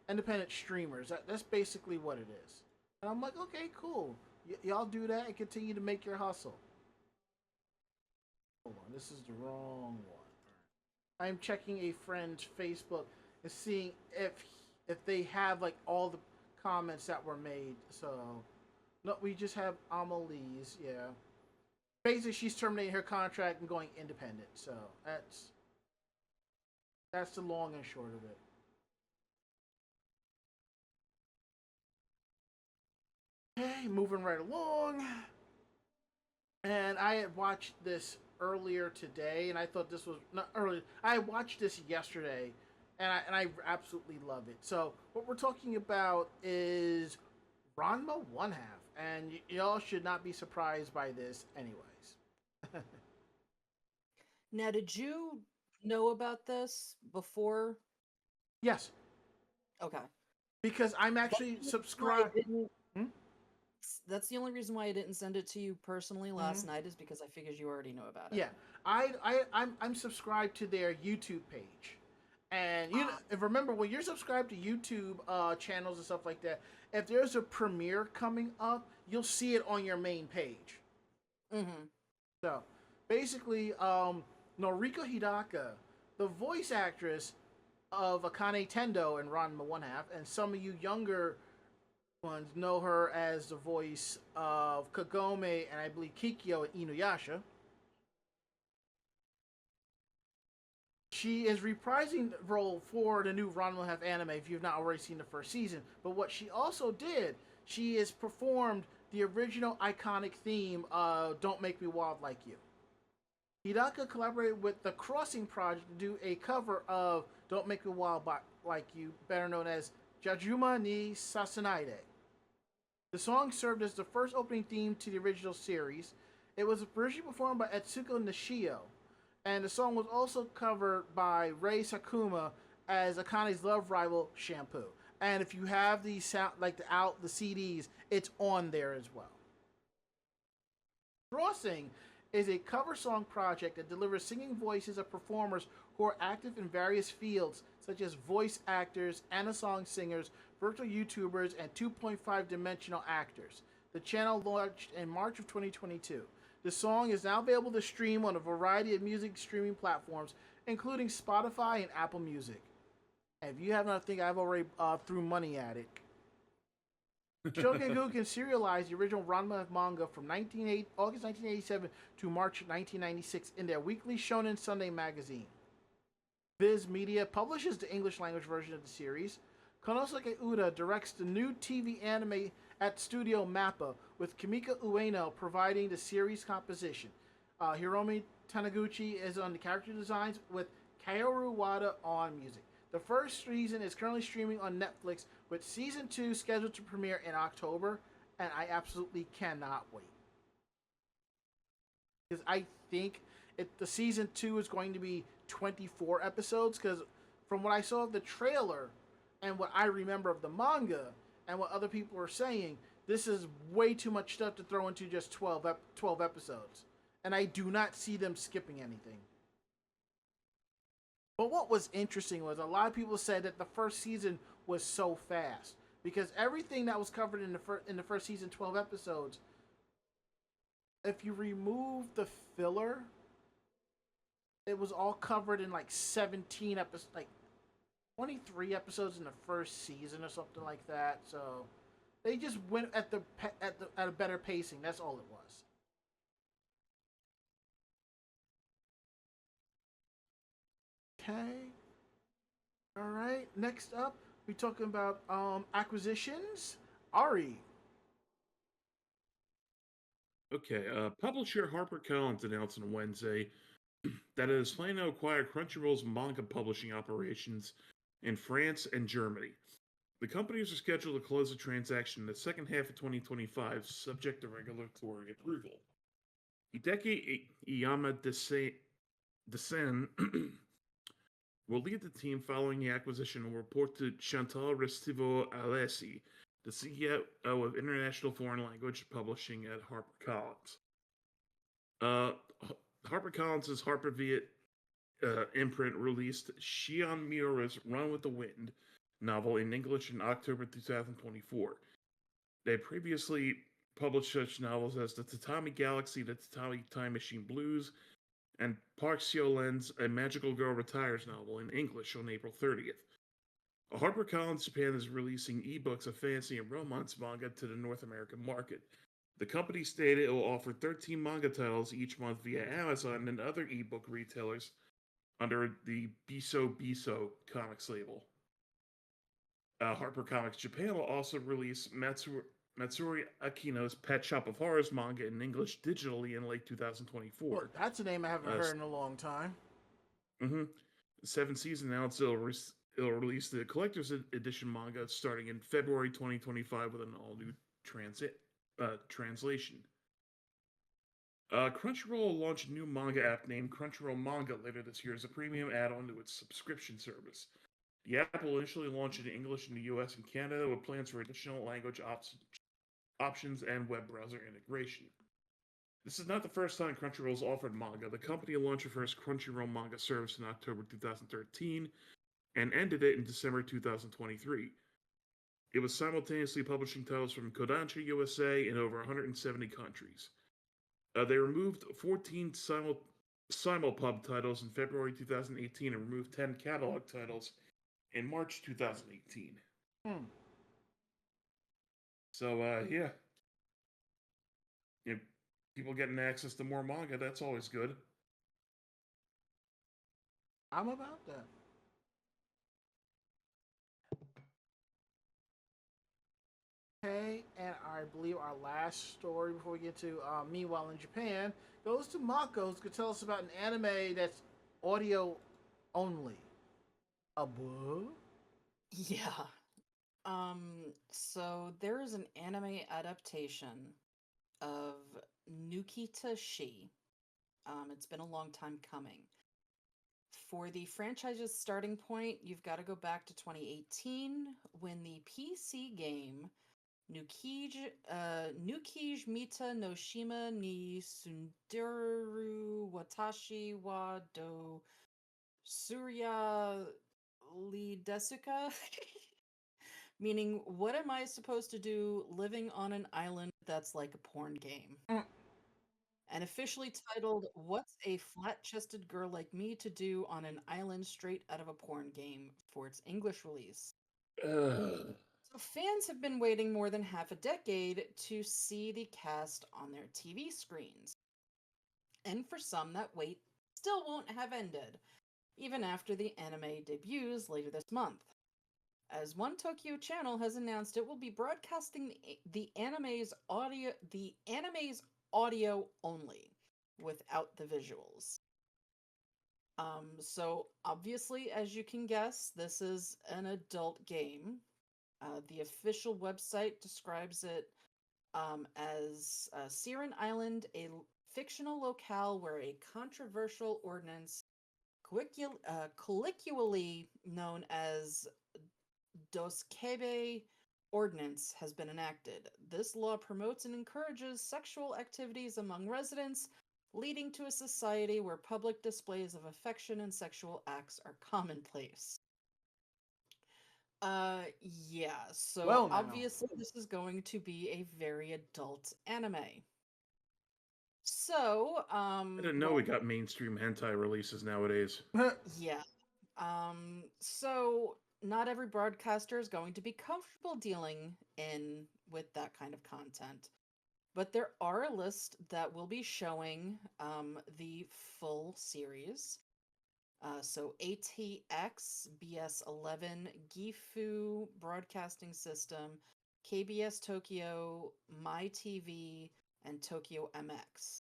independent streamers. That's basically what it is. And I'm like, okay, cool. Y'all do that and continue to make your hustle. Hold on, this is the wrong one. I'm checking a friend's Facebook and seeing if they have like all the comments that were made. So, no, we just have Amelie's. Yeah, basically she's terminating her contract and going independent. So that's the long and short of it. Okay, moving right along. And I had watched this earlier today, and I thought this was not early. I watched this yesterday, and I absolutely love it. So what we're talking about is Ranma One Half, and y'all should not be surprised by this, anyways. Now, did you know about this before? Yes, Okay. because I'm actually subscribed. Hmm? That's the only reason why I didn't send it to you personally last night is because I figured you already know about it. Yeah, I'm subscribed to their YouTube page, and if remember when you're subscribed to YouTube channels and stuff like that, if there's a premiere coming up, you'll see it on your main page. Mm-hmm. So basically, Noriko Hidaka, the voice actress of Akane Tendo in Ranma One Half, and some of you younger ones know her as the voice of Kagome and I believe Kikyo in Inuyasha. She is reprising the role for the new Ranma Half anime if you've not already seen the first season. But what she also did, she has performed the original iconic theme of Don't Make Me Wild Like You. Hidaka collaborated with the Crossing Project to do a cover of Don't Make Me Wild Like You, better known as Jajuma ni Sasanaide. The song served as the first opening theme to the original series. It was originally performed by Etsuko Nishio, and the song was also covered by Rei Sakuma as Akane's love rival Shampoo. And if you have the sound like the CDs, it's on there as well. Crossing is a cover song project that delivers singing voices of performers who are active in various fields, such as voice actors, anna-song singers, virtual YouTubers, and 2.5-dimensional actors. The channel launched in March of 2022. The song is now available to stream on a variety of music streaming platforms, including Spotify and Apple Music. And if you have not think I've already threw money at it. Shogakukan serialized the original Ranma manga from August 1987 to March 1996 in their weekly Shonen Sunday magazine. Viz Media publishes the English language version of the series. Konosuke Uda directs the new TV anime at Studio Mappa, with Kimiko Ueno providing the series composition. Hiromi Taniguchi is on the character designs, with Kaoru Wada on music. The first season is currently streaming on Netflix, with season 2 scheduled to premiere in October, and I absolutely cannot wait. Because I think the season 2 is going to be 24 episodes, because from what I saw of the trailer and what I remember of the manga and what other people are saying, this is way too much stuff to throw into just 12 episodes. And I do not see them skipping anything. But what was interesting was a lot of people said that the first season was so fast, because everything that was covered in the first season, 12 episodes, if you remove the filler, it was all covered in like 17 episodes, like 23 episodes in the first season or something like that. So They just went at a better pacing. That's all it was. Okay. All right. Next up, we're talking about acquisitions. Ari. Okay, publisher HarperCollins announced on Wednesday that it is planning to acquire Crunchyroll's manga publishing operations in France and Germany. The companies are scheduled to close the transaction in the second half of 2025, subject to regulatory approval. Hideki Iyama Desen will lead the team following the acquisition and report to Chantal Restivo Alessi, the CEO of International Foreign Language Publishing at HarperCollins. HarperCollins' Harper Viet imprint released Shion Miura's Run with the Wind novel in English in October 2024. They previously published such novels as The Tatami Galaxy, The Tatami Time Machine Blues, and Park Seo-len's A Magical Girl Retires novel in English on April 30th. HarperCollins Japan is releasing ebooks of fantasy and romance manga to the North American market. The company stated it will offer 13 manga titles each month via Amazon and other ebook retailers under the Biso Comics label. HarperComics Japan will also release Matsuri Akino's Pet Shop of Horrors manga in English digitally in late 2024. Well, that's a name I haven't heard in a long time. Mm-hmm. Seven Seas announced it'll release the collector's edition manga starting in February 2025 with an all-new translation. Crunchyroll will launch a new manga app named Crunchyroll Manga later this year as a premium add-on to its subscription service. The app will initially launch in English in the US and Canada with plans for additional language options and web browser integration. This is not the first time Crunchyroll's offered manga. The company launched the first Crunchyroll manga service in October 2013 and ended it in December 2023. It was simultaneously publishing titles from Kodansha USA in over 170 countries. They removed 14 simulpub titles in February 2018 and removed 10 catalog titles in March 2018. So, yeah. People getting access to more manga, that's always good. I'm about that. Okay, and I believe our last story before we get to Meanwhile in Japan goes to Mako, who could tell us about an anime that's audio only. A book? Yeah. So there is an anime adaptation of Nukita Shi. It's been a long time coming. For the franchise's starting point, you've got to go back to 2018 when the PC game Nukij Mita no Shima ni Sunderu Watashi wa do Surya li Desuka? Meaning, what am I supposed to do living on an island that's like a porn game? And officially titled, What's a Flat-Chested Girl Like Me to Do on an Island Straight Out of a Porn Game for its English release. So fans have been waiting more than half a decade to see the cast on their TV screens. And for some, that wait still won't have ended, even after the anime debuts later this month. As One Tokyo Channel has announced, it will be broadcasting the anime's audio only, without the visuals. So obviously, as you can guess, this is an adult game. The official website describes it as Siren Island, a fictional locale where a controversial ordinance, colloquially known as Doskebe Ordinance, has been enacted. This law promotes and encourages sexual activities among residents, leading to a society where public displays of affection and sexual acts are commonplace. Yeah, so Well, obviously this is going to be a very adult anime. So, I didn't know we got mainstream hentai releases nowadays. yeah. So not every broadcaster is going to be comfortable dealing in with that kind of content. But there are a list that will be showing the full series. So ATX, BS11, Gifu Broadcasting System, KBS Tokyo, MyTV, and Tokyo MX.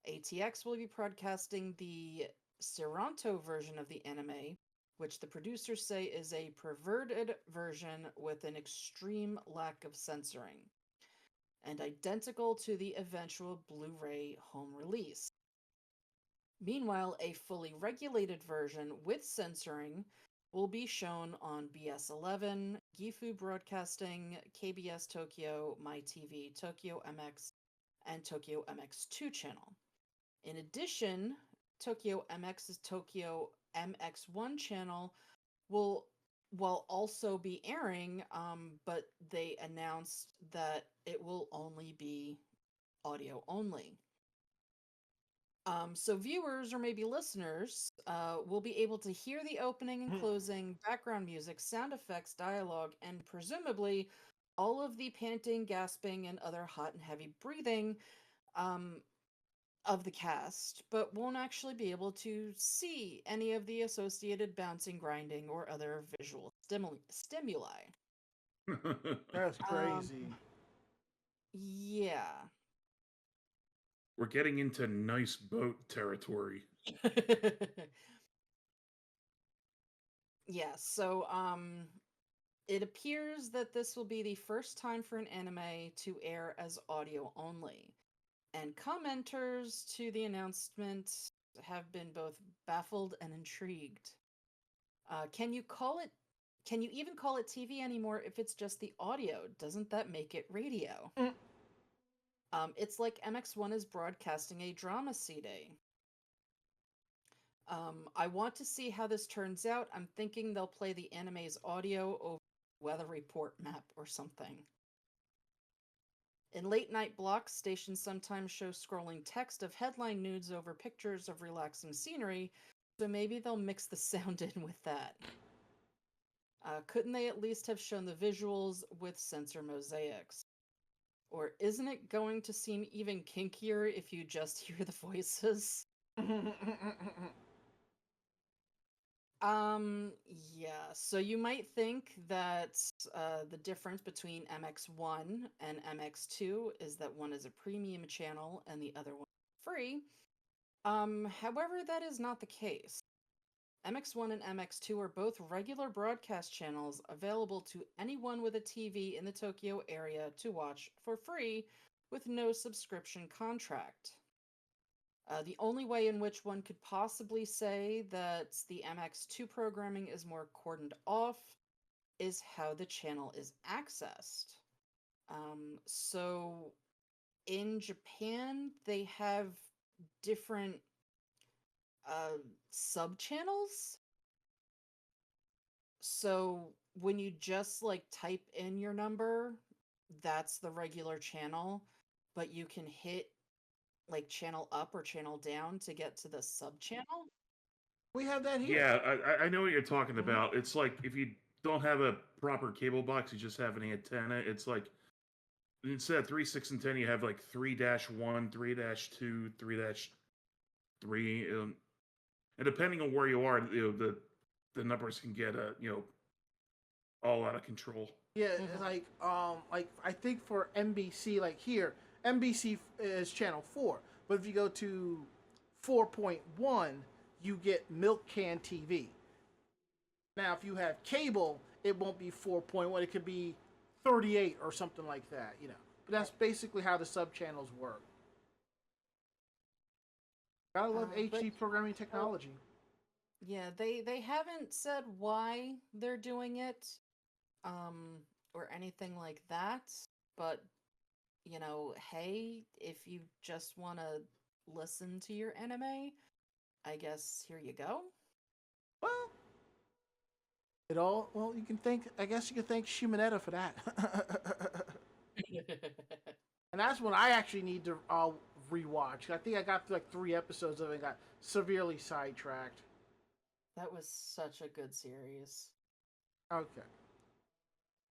ATX will be broadcasting the Seranto version of the anime, which the producers say is a perverted version with an extreme lack of censoring, and identical to the eventual Blu-ray home release. Meanwhile, a fully regulated version with censoring will be shown on BS11, Gifu Broadcasting, KBS Tokyo, MyTV, Tokyo MX, and Tokyo MX2 channel. In addition, Tokyo MX's Tokyo MX1 channel will also be airing, but they announced that it will only be audio only. So viewers or maybe listeners will be able to hear the opening and closing, background music, sound effects, dialogue, and presumably all of the panting, gasping, and other hot and heavy breathing of the cast, but won't actually be able to see any of the associated bouncing, grinding, or other visual stimuli. That's crazy. Yeah. We're getting into nice boat territory. Yeah, so it appears that this will be the first time for an anime to air as audio only. And commenters to the announcement have been both baffled and intrigued. Can you even call it TV anymore if it's just the audio? Doesn't that make it radio? It's like MX1 is broadcasting a drama CD. I want to see how this turns out. I'm thinking they'll play the anime's audio over weather report map or something. In late-night blocks, stations sometimes show scrolling text of headline nudes over pictures of relaxing scenery, so maybe they'll mix the sound in with that. Couldn't they at least have shown the visuals with censor mosaics? Or isn't it going to seem even kinkier if you just hear the voices? Yeah, so you might think that the difference between MX1 and MX2 is that one is a premium channel and the other one is free. However, that is not the case. MX1 and MX2 are both regular broadcast channels available to anyone with a TV in the Tokyo area to watch for free with no subscription contract. The only way in which one could possibly say that the MX2 programming is more cordoned off is how the channel is accessed. So in Japan, they have different sub-channels. So when you just like type in your number, that's the regular channel, but you can hit like channel up or channel down to get to the sub channel. We have that here. Yeah, I know what you're talking about. It's like if you don't have a proper cable box, you just have an antenna. It's like instead of 3, 6, and 10, you have like 3-1, 3-2, 3-3, and depending on where you are, the numbers can get all out of control. Yeah, like I think for NBC, like here, NBC is channel 4, but if you go to 4.1, you get Milk Can TV. Now, if you have cable, it won't be 4.1; it could be 38 or something like that, you know. But that's basically how the sub channels work. Gotta love HD programming technology. Yeah, they haven't said why they're doing it, or anything like that. But you know, hey, if you just want to listen to your anime, I guess here you go. Well, you can thank. I guess you can thank Shimonetta for that. And that's what I actually need to rewatch. I think I got like 3 episodes of it and got severely sidetracked. That was such a good series. Okay.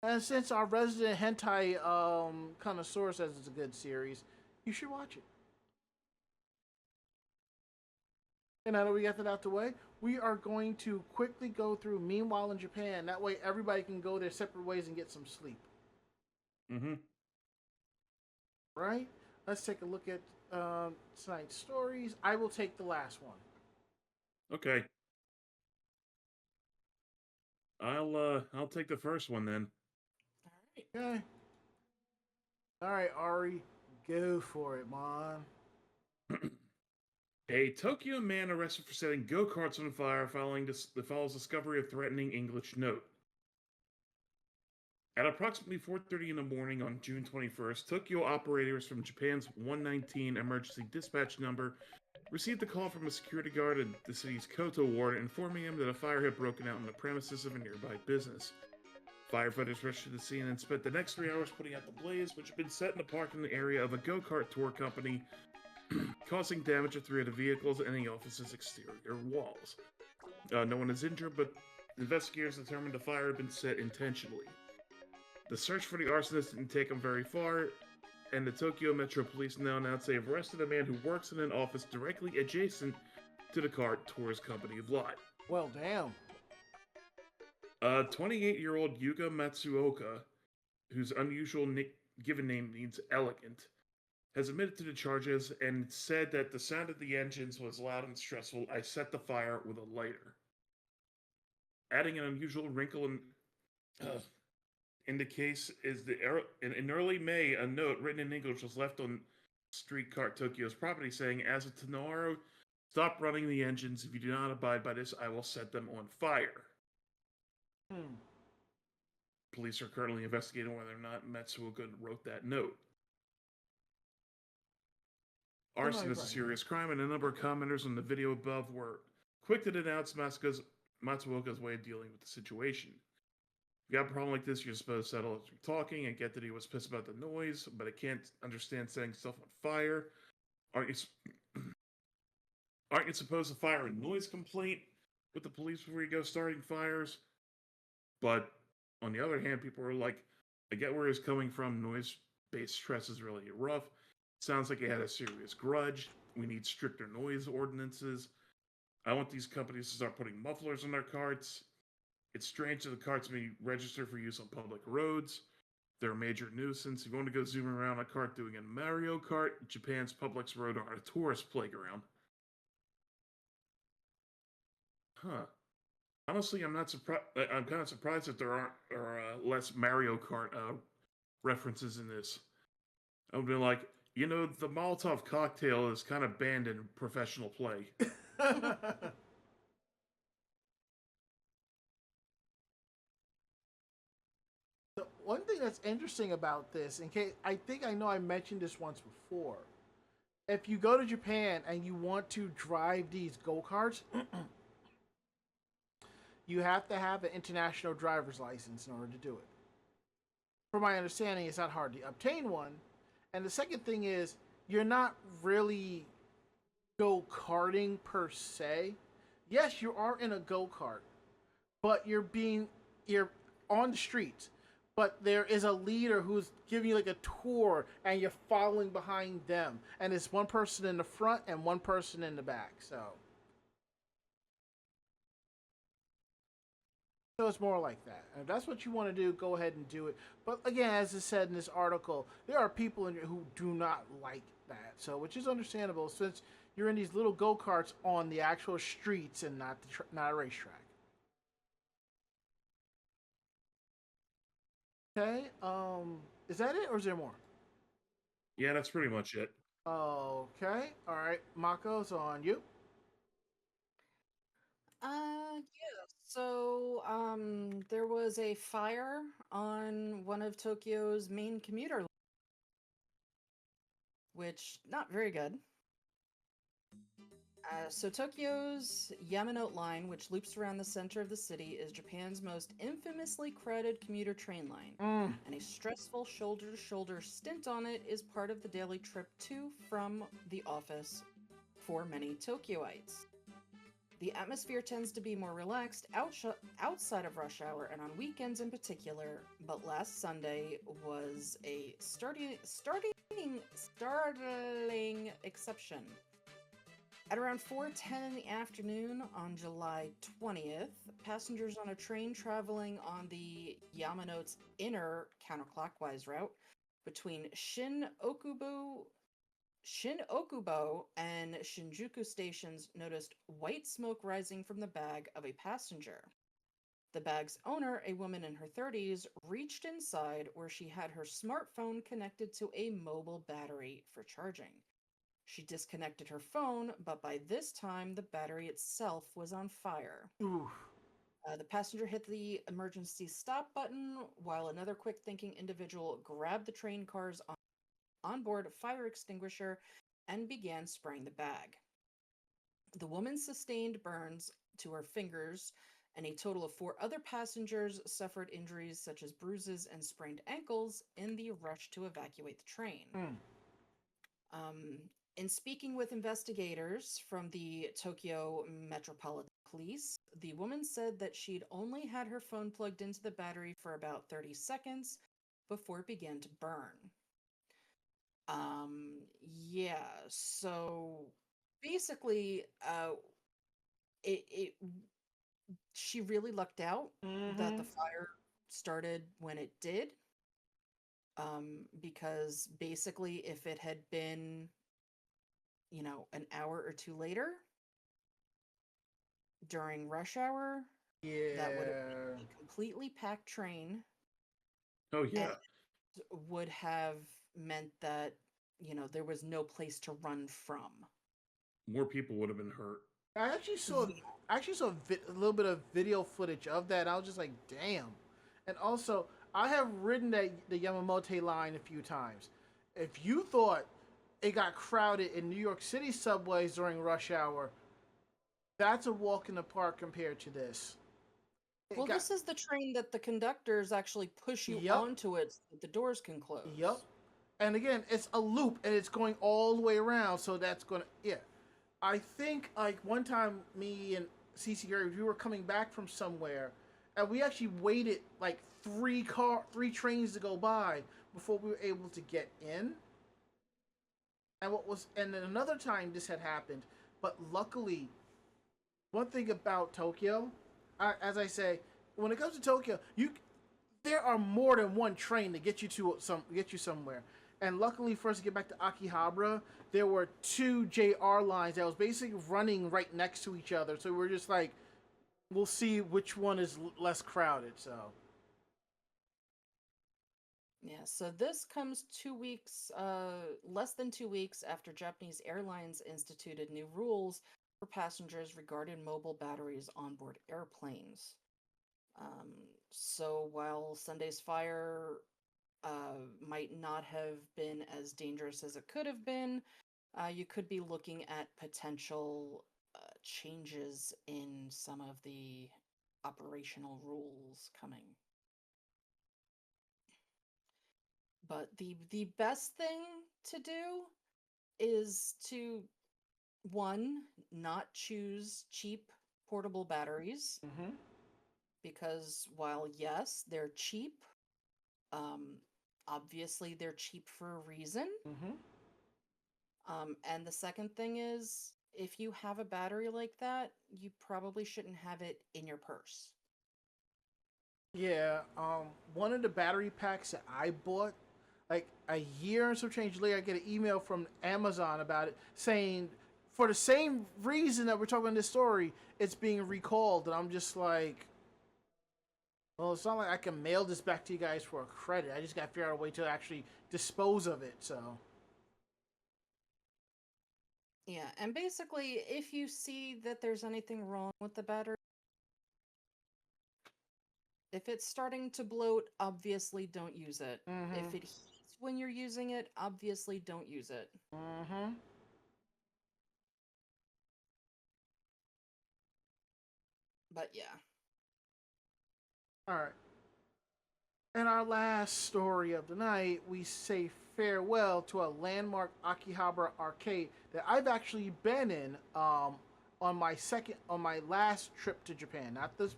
And since our resident hentai connoisseur says it's a good series, you should watch it. And now that we got that out the way, we are going to quickly go through Meanwhile in Japan. That way everybody can go their separate ways and get some sleep. Mm-hmm. Right? Let's take a look at tonight's stories. I will take the last one. Okay. I'll take the first one then. All right. Okay. All right, Ari, go for it, man. A Tokyo man arrested for setting go-karts on fire following the fall's discovery of threatening English note. At approximately 4:30 in the morning on June 21st, Tokyo operators from Japan's 119 emergency dispatch number received a call from a security guard at the city's Koto ward informing him that a fire had broken out on the premises of a nearby business. Firefighters rushed to the scene and spent the next 3 hours putting out the blaze, which had been set in the parking area of a go-kart tour company, causing damage to 3 of the vehicles and the office's exterior walls. No one is injured, but investigators determined the fire had been set intentionally. The search for the arsonist didn't take them very far, and the Tokyo Metro Police now announced they have arrested a man who works in an office directly adjacent to the kart tours company lot. Well, damn. 28-year-old Yuga Matsuoka, whose unusual given name means elegant, has admitted to the charges and said that the sound of the engines was loud and stressful. I set the fire with a lighter. Adding an unusual wrinkle in the case is in early May, a note written in English was left on Streetcar Tokyo's property saying, "As of tomorrow, stop running the engines. If you do not abide by this, I will set them on fire." Police are currently investigating whether or not Matsuoka wrote that note. Arson is a serious crime, and a number of commenters on the video above were quick to denounce Matsuoka's way of dealing with the situation. If you got a problem like this, you're supposed to settle it through talking. I get that he was pissed about the noise, but I can't understand setting stuff on fire. Aren't you supposed to file a noise complaint with the police before you go starting fires? But on the other hand, people are like, I get where he's coming from. Noise-based stress is really rough. Sounds like he had a serious grudge. We need stricter noise ordinances. I want these companies to start putting mufflers on their carts. It's strange that the carts be registered for use on public roads. They're a major nuisance. If you want to go zoom around a cart doing a Mario Kart, Japan's public roads are a tourist playground. Huh. Honestly, I'm not surprised. I'm kind of surprised that there are less Mario Kart references in this. I would be like, the Molotov cocktail is kind of banned in professional play. The one thing that's interesting about this, in case I think I know I mentioned this once before, if you go to Japan and you want to drive these go-karts, you have to have an international driver's license in order to do it. From my understanding, it's not hard to obtain one. And the second thing is, you're not really go-karting per se. Yes, you are in a go-kart, but you're on the streets. But there is a leader who's giving you like a tour, and you're following behind them. And it's one person in the front and one person in the back. So it's more like that. And if that's what you want to do, go ahead and do it. But again, as I said in this article, there are people who do not like that. So, which is understandable since you're in these little go-karts on the actual streets and not not a racetrack. Okay. Is that it or is there more? Yeah, that's pretty much it. Okay. All right. Mako's on you. Yeah. So, there was a fire on one of Tokyo's main commuter lines, which not very good. So Tokyo's Yamanote line, which loops around the center of the city, is Japan's most infamously crowded commuter train line, and a stressful shoulder-to-shoulder stint on it is part of the daily trip to from the office for many Tokyoites. The atmosphere tends to be more relaxed outside of rush hour and on weekends in particular, but last Sunday was a startling exception. At around 4:10 in the afternoon on July 20th, passengers on a train traveling on the Yamanote's inner counterclockwise route between Shin-Okubo and Shinjuku stations noticed white smoke rising from the bag of a passenger. The bag's owner, a woman in her 30s, reached inside where she had her smartphone connected to a mobile battery for charging. She disconnected her phone, but by this time the battery itself was on fire. Oof. The passenger hit the emergency stop button while another quick-thinking individual grabbed the train car's onboard fire extinguisher and began spraying the bag. The woman sustained burns to her fingers, and a total of 4 other passengers suffered injuries such as bruises and sprained ankles in the rush to evacuate the train. In speaking with investigators from the Tokyo Metropolitan Police, the woman said that she'd only had her phone plugged into the battery for about 30 seconds before it began to burn. Yeah, so basically, she really lucked out that the fire started when it did. Because basically, if it had been, an hour or 2 later during rush hour, that would have been a completely packed train. Oh, yeah. And would have meant that, there was no place to run from. More people would have been hurt. I actually saw a little bit of video footage of that. I was just like, damn. And also, I have ridden the Yamamote line a few times. If you thought it got crowded in New York City subways during rush hour, that's a walk in the park compared to this. This is the train that the conductors actually push you onto it so that the doors can close. Yep. And again, it's a loop and it's going all the way around, so that's going to, yeah. I think, like, one time me and CC Gary, we were coming back from somewhere, and we actually waited, like, 3 trains to go by before we were able to get in. And then another time this had happened, but luckily, one thing about Tokyo, as I say, when it comes to Tokyo, there are more than one train to get you somewhere. And luckily for us to get back to Akihabara, there were 2 JR lines that was basically running right next to each other. So we're just like, we'll see which one is less crowded. So yeah, so this comes 2 weeks, less than 2 weeks after Japanese Airlines instituted new rules for passengers regarding mobile batteries on board airplanes. So while Sunday's fire might not have been as dangerous as it could have been, you could be looking at potential changes in some of the operational rules coming. But the best thing to do is to, 1, not choose cheap portable batteries. Because while, yes, they're cheap, obviously they're cheap for a reason. And the second thing is, if you have a battery like that, you probably shouldn't have it in your purse. yeah, one of the battery packs that I bought, like a year and some change later, I get an email from Amazon about it saying, for the same reason that we're talking about in this story, it's being recalled. And I'm just like, well, it's not like I can mail this back to you guys for a credit. I just got to figure out a way to actually dispose of it, so. Yeah, and basically, if you see that there's anything wrong with the battery, if it's starting to bloat, obviously don't use it. If it heats when you're using it, obviously don't use it. But yeah. All right. In our last story of the night, we say farewell to a landmark Akihabara arcade that I've actually been in. on my last trip to Japan. Not this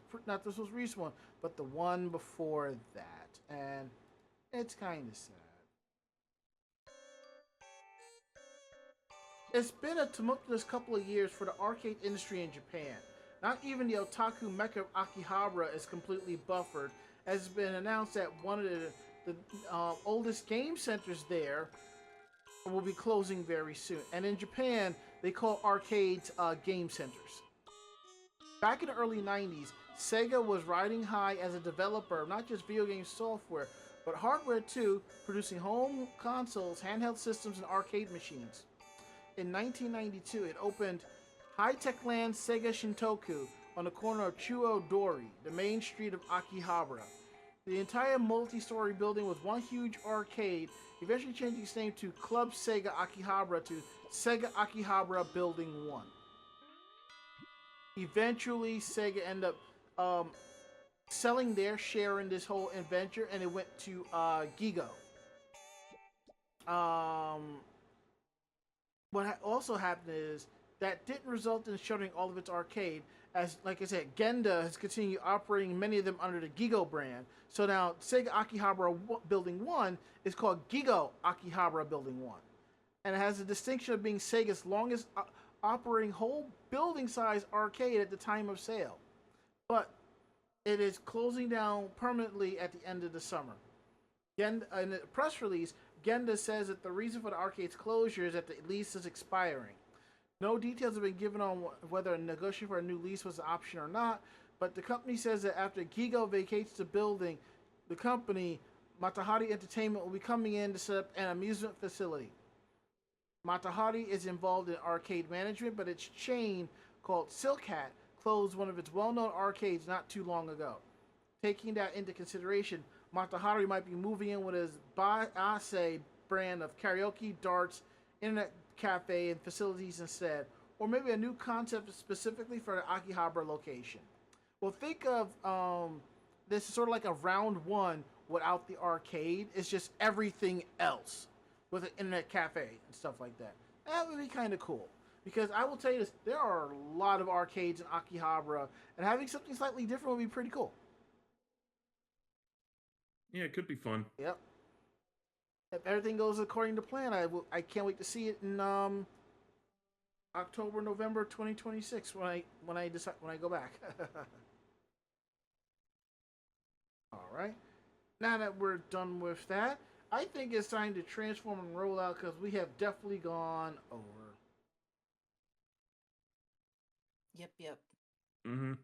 most recent one, but the one before that, and it's kind of sad. It's been a tumultuous couple of years for the arcade industry in Japan. Not even the otaku mecca of Akihabara is completely buffered, as it's been announced that one of the oldest game centers there will be closing very soon. And in Japan, they call arcades game centers. Back in the early 90s, Sega was riding high as a developer of not just video game software, but hardware too, producing home consoles, handheld systems, and arcade machines. In 1992, it opened High-Tech Land Sega Shintoku on the corner of Chuo-dori, the main street of Akihabara. The entire multi-story building was one huge arcade, eventually changing its name to Club Sega Akihabara to Sega Akihabara Building 1. Eventually, Sega ended up selling their share in this whole adventure, and it went to Gigo. What also happened is that didn't result in shuttering all of its arcade, as, like I said, Genda has continued operating many of them under the Gigo brand. So now Sega Akihabara Building 1 is called Gigo Akihabara Building 1. And it has the distinction of being Sega's longest operating whole building size arcade at the time of sale. But it is closing down permanently at the end of the summer. Genda, in a press release, Genda says that the reason for the arcade's closure is that the lease is expiring. No details have been given on whether negotiating for a new lease was an option or not, but the company says that after Gigo vacates the building, the company, Matahari Entertainment, will be coming in to set up an amusement facility. Matahari is involved in arcade management, but its chain, called Silk Hat, closed one of its well-known arcades not too long ago. Taking that into consideration, Matahari might be moving in with his Baase brand of karaoke, darts, internet cafe, and facilities instead, or maybe a new concept specifically for the Akihabara location. Well, think of this is sort of like a round one without the arcade. It's just everything else with an internet cafe and stuff like that. That would be kind of cool. Because I will tell you this, there are a lot of arcades in Akihabara, and having something slightly different would be pretty cool. Yeah, it could be fun. Yep. If everything goes according to plan, I can't wait to see it in October, November 2026 when I go back. All right. Now that we're done with that, I think it's time to transform and roll out because we have definitely gone over. Yep. Mm-hmm.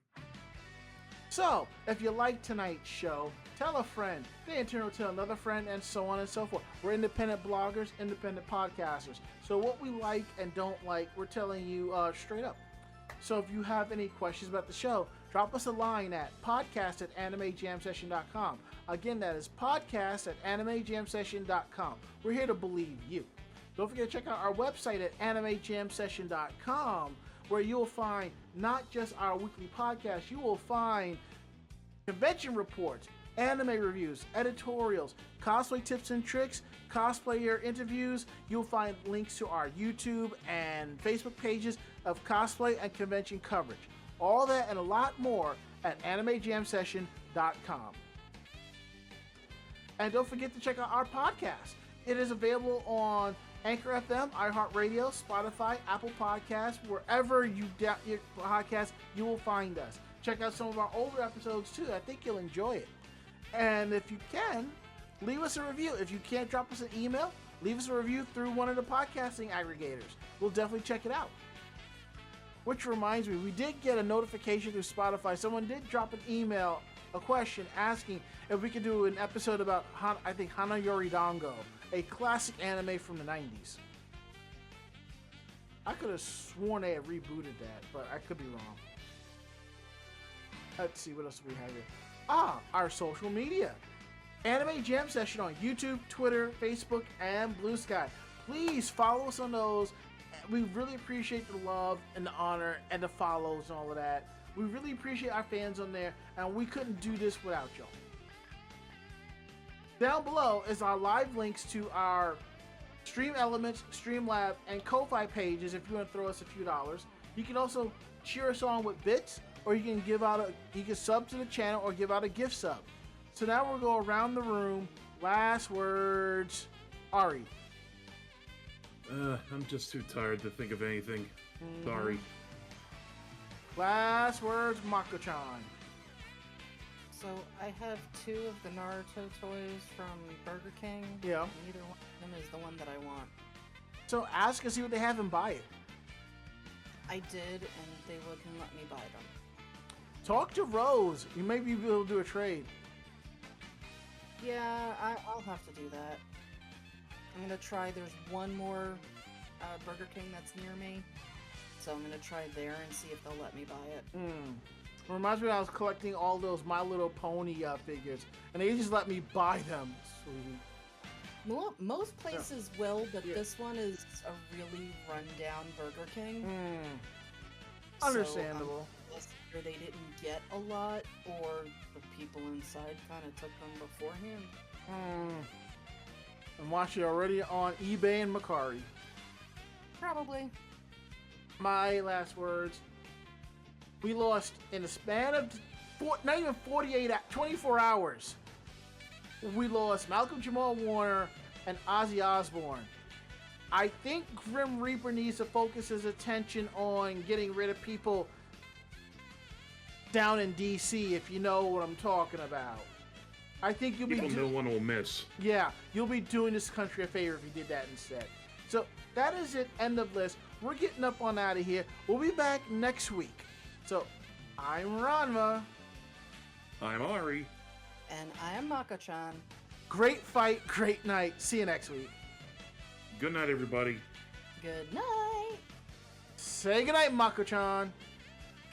So, if you like tonight's show, tell a friend, then in turn tell another friend, and so on and so forth. We're independent bloggers, independent podcasters. So what we like and don't like, we're telling you straight up. So if you have any questions about the show, drop us a line at podcast@animejamsession.com. Again, that is podcast@animejamsession.com. We're here to believe you. Don't forget to check out our website at animejamsession.com, where you'll find not just our weekly podcast, you will find convention reports, anime reviews, editorials, cosplay tips and tricks, cosplayer interviews. You'll find links to our YouTube and Facebook pages of cosplay and convention coverage. All that and a lot more at animejamsession.com. And don't forget to check out our podcast. It is available on Anchor FM, iHeartRadio, Spotify, Apple Podcasts, wherever you get your podcast, you will find us. Check out some of our older episodes too. I think you'll enjoy it. And if you can, leave us a review. If you can't drop us an email, leave us a review through one of the podcasting aggregators. We'll definitely check it out. Which reminds me, we did get a notification through Spotify. Someone did drop an email, a question asking if we could do an episode about, I think, Hanayori Dango, a classic anime from the 90s. I could have sworn they had rebooted that, but I could be wrong. Let's see, what else do we have here? Our social media. Anime Jam Session on YouTube, Twitter, Facebook, and Blue Sky. Please follow us on those. We really appreciate the love and the honor and the follows and all of that. We really appreciate our fans on there, and we couldn't do this without y'all. Down below is our live links to our Stream Elements, Streamlab, and Ko-Fi pages if you want to throw us a few dollars. You can also cheer us on with bits, or you can sub to the channel or give out a gift sub. So now we'll go around the room. Last words, Ari. I'm just too tired to think of anything. Sorry. Last words, Mako-chan. So I have 2 of the Naruto toys from Burger King. Yeah. Neither one of them is the one that I want. So ask and see what they have and buy it. I did, and they wouldn't let me buy them. Talk to Rose. You may be able to do a trade. Yeah, I'll have to do that. I'm gonna try. There's one more Burger King that's near me, so I'm gonna try there and see if they'll let me buy it. Reminds me when I was collecting all those My Little Pony figures, and they just let me buy them. Sweet. Most places will, but this one is a really run-down Burger King. Understandable. So, either they didn't get a lot, or the people inside kind of took them beforehand. And watch it already on eBay and Macari. Probably. My last words. We lost in the span of not even 24 hours. We lost Malcolm Jamal Warner and Ozzy Osbourne. I think Grim Reaper needs to focus his attention on getting rid of people down in DC, if you know what I'm talking about. I think you'll people be no one will miss. Yeah, you'll be doing this country a favor if you did that instead. So that is it. End of list. We're getting up on out of here. We'll be back next week. So I'm Ranma. I'm Ari. And I am Mako-chan. Great fight, great night. See you next week. Good night, everybody. Good night. Say goodnight, Mako-chan.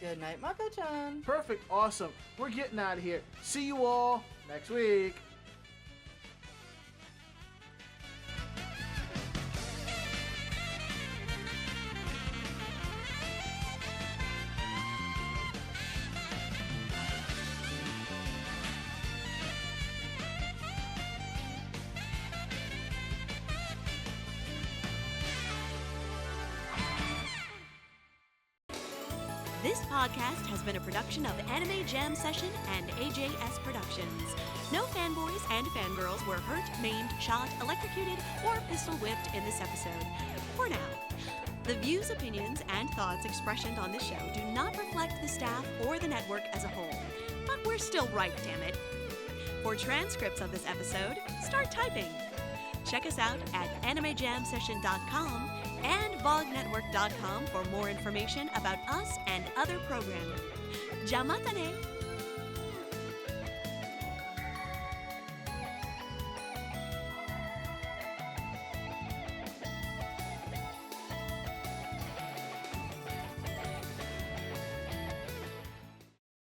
Good night, Mako-chan. Perfect. Awesome. We're getting out of here. See you all next week. This podcast has been a production of Anime Jam Session and AJS Productions. No fanboys and fangirls were hurt, maimed, shot, electrocuted, or pistol whipped in this episode. For now. The views, opinions, and thoughts expressed on this show do not reflect the staff or the network as a whole. But we're still right, damn it. For transcripts of this episode, start typing. Check us out at animejamsession.com and vognetwork.com for more information about us and other programming. Jamatane!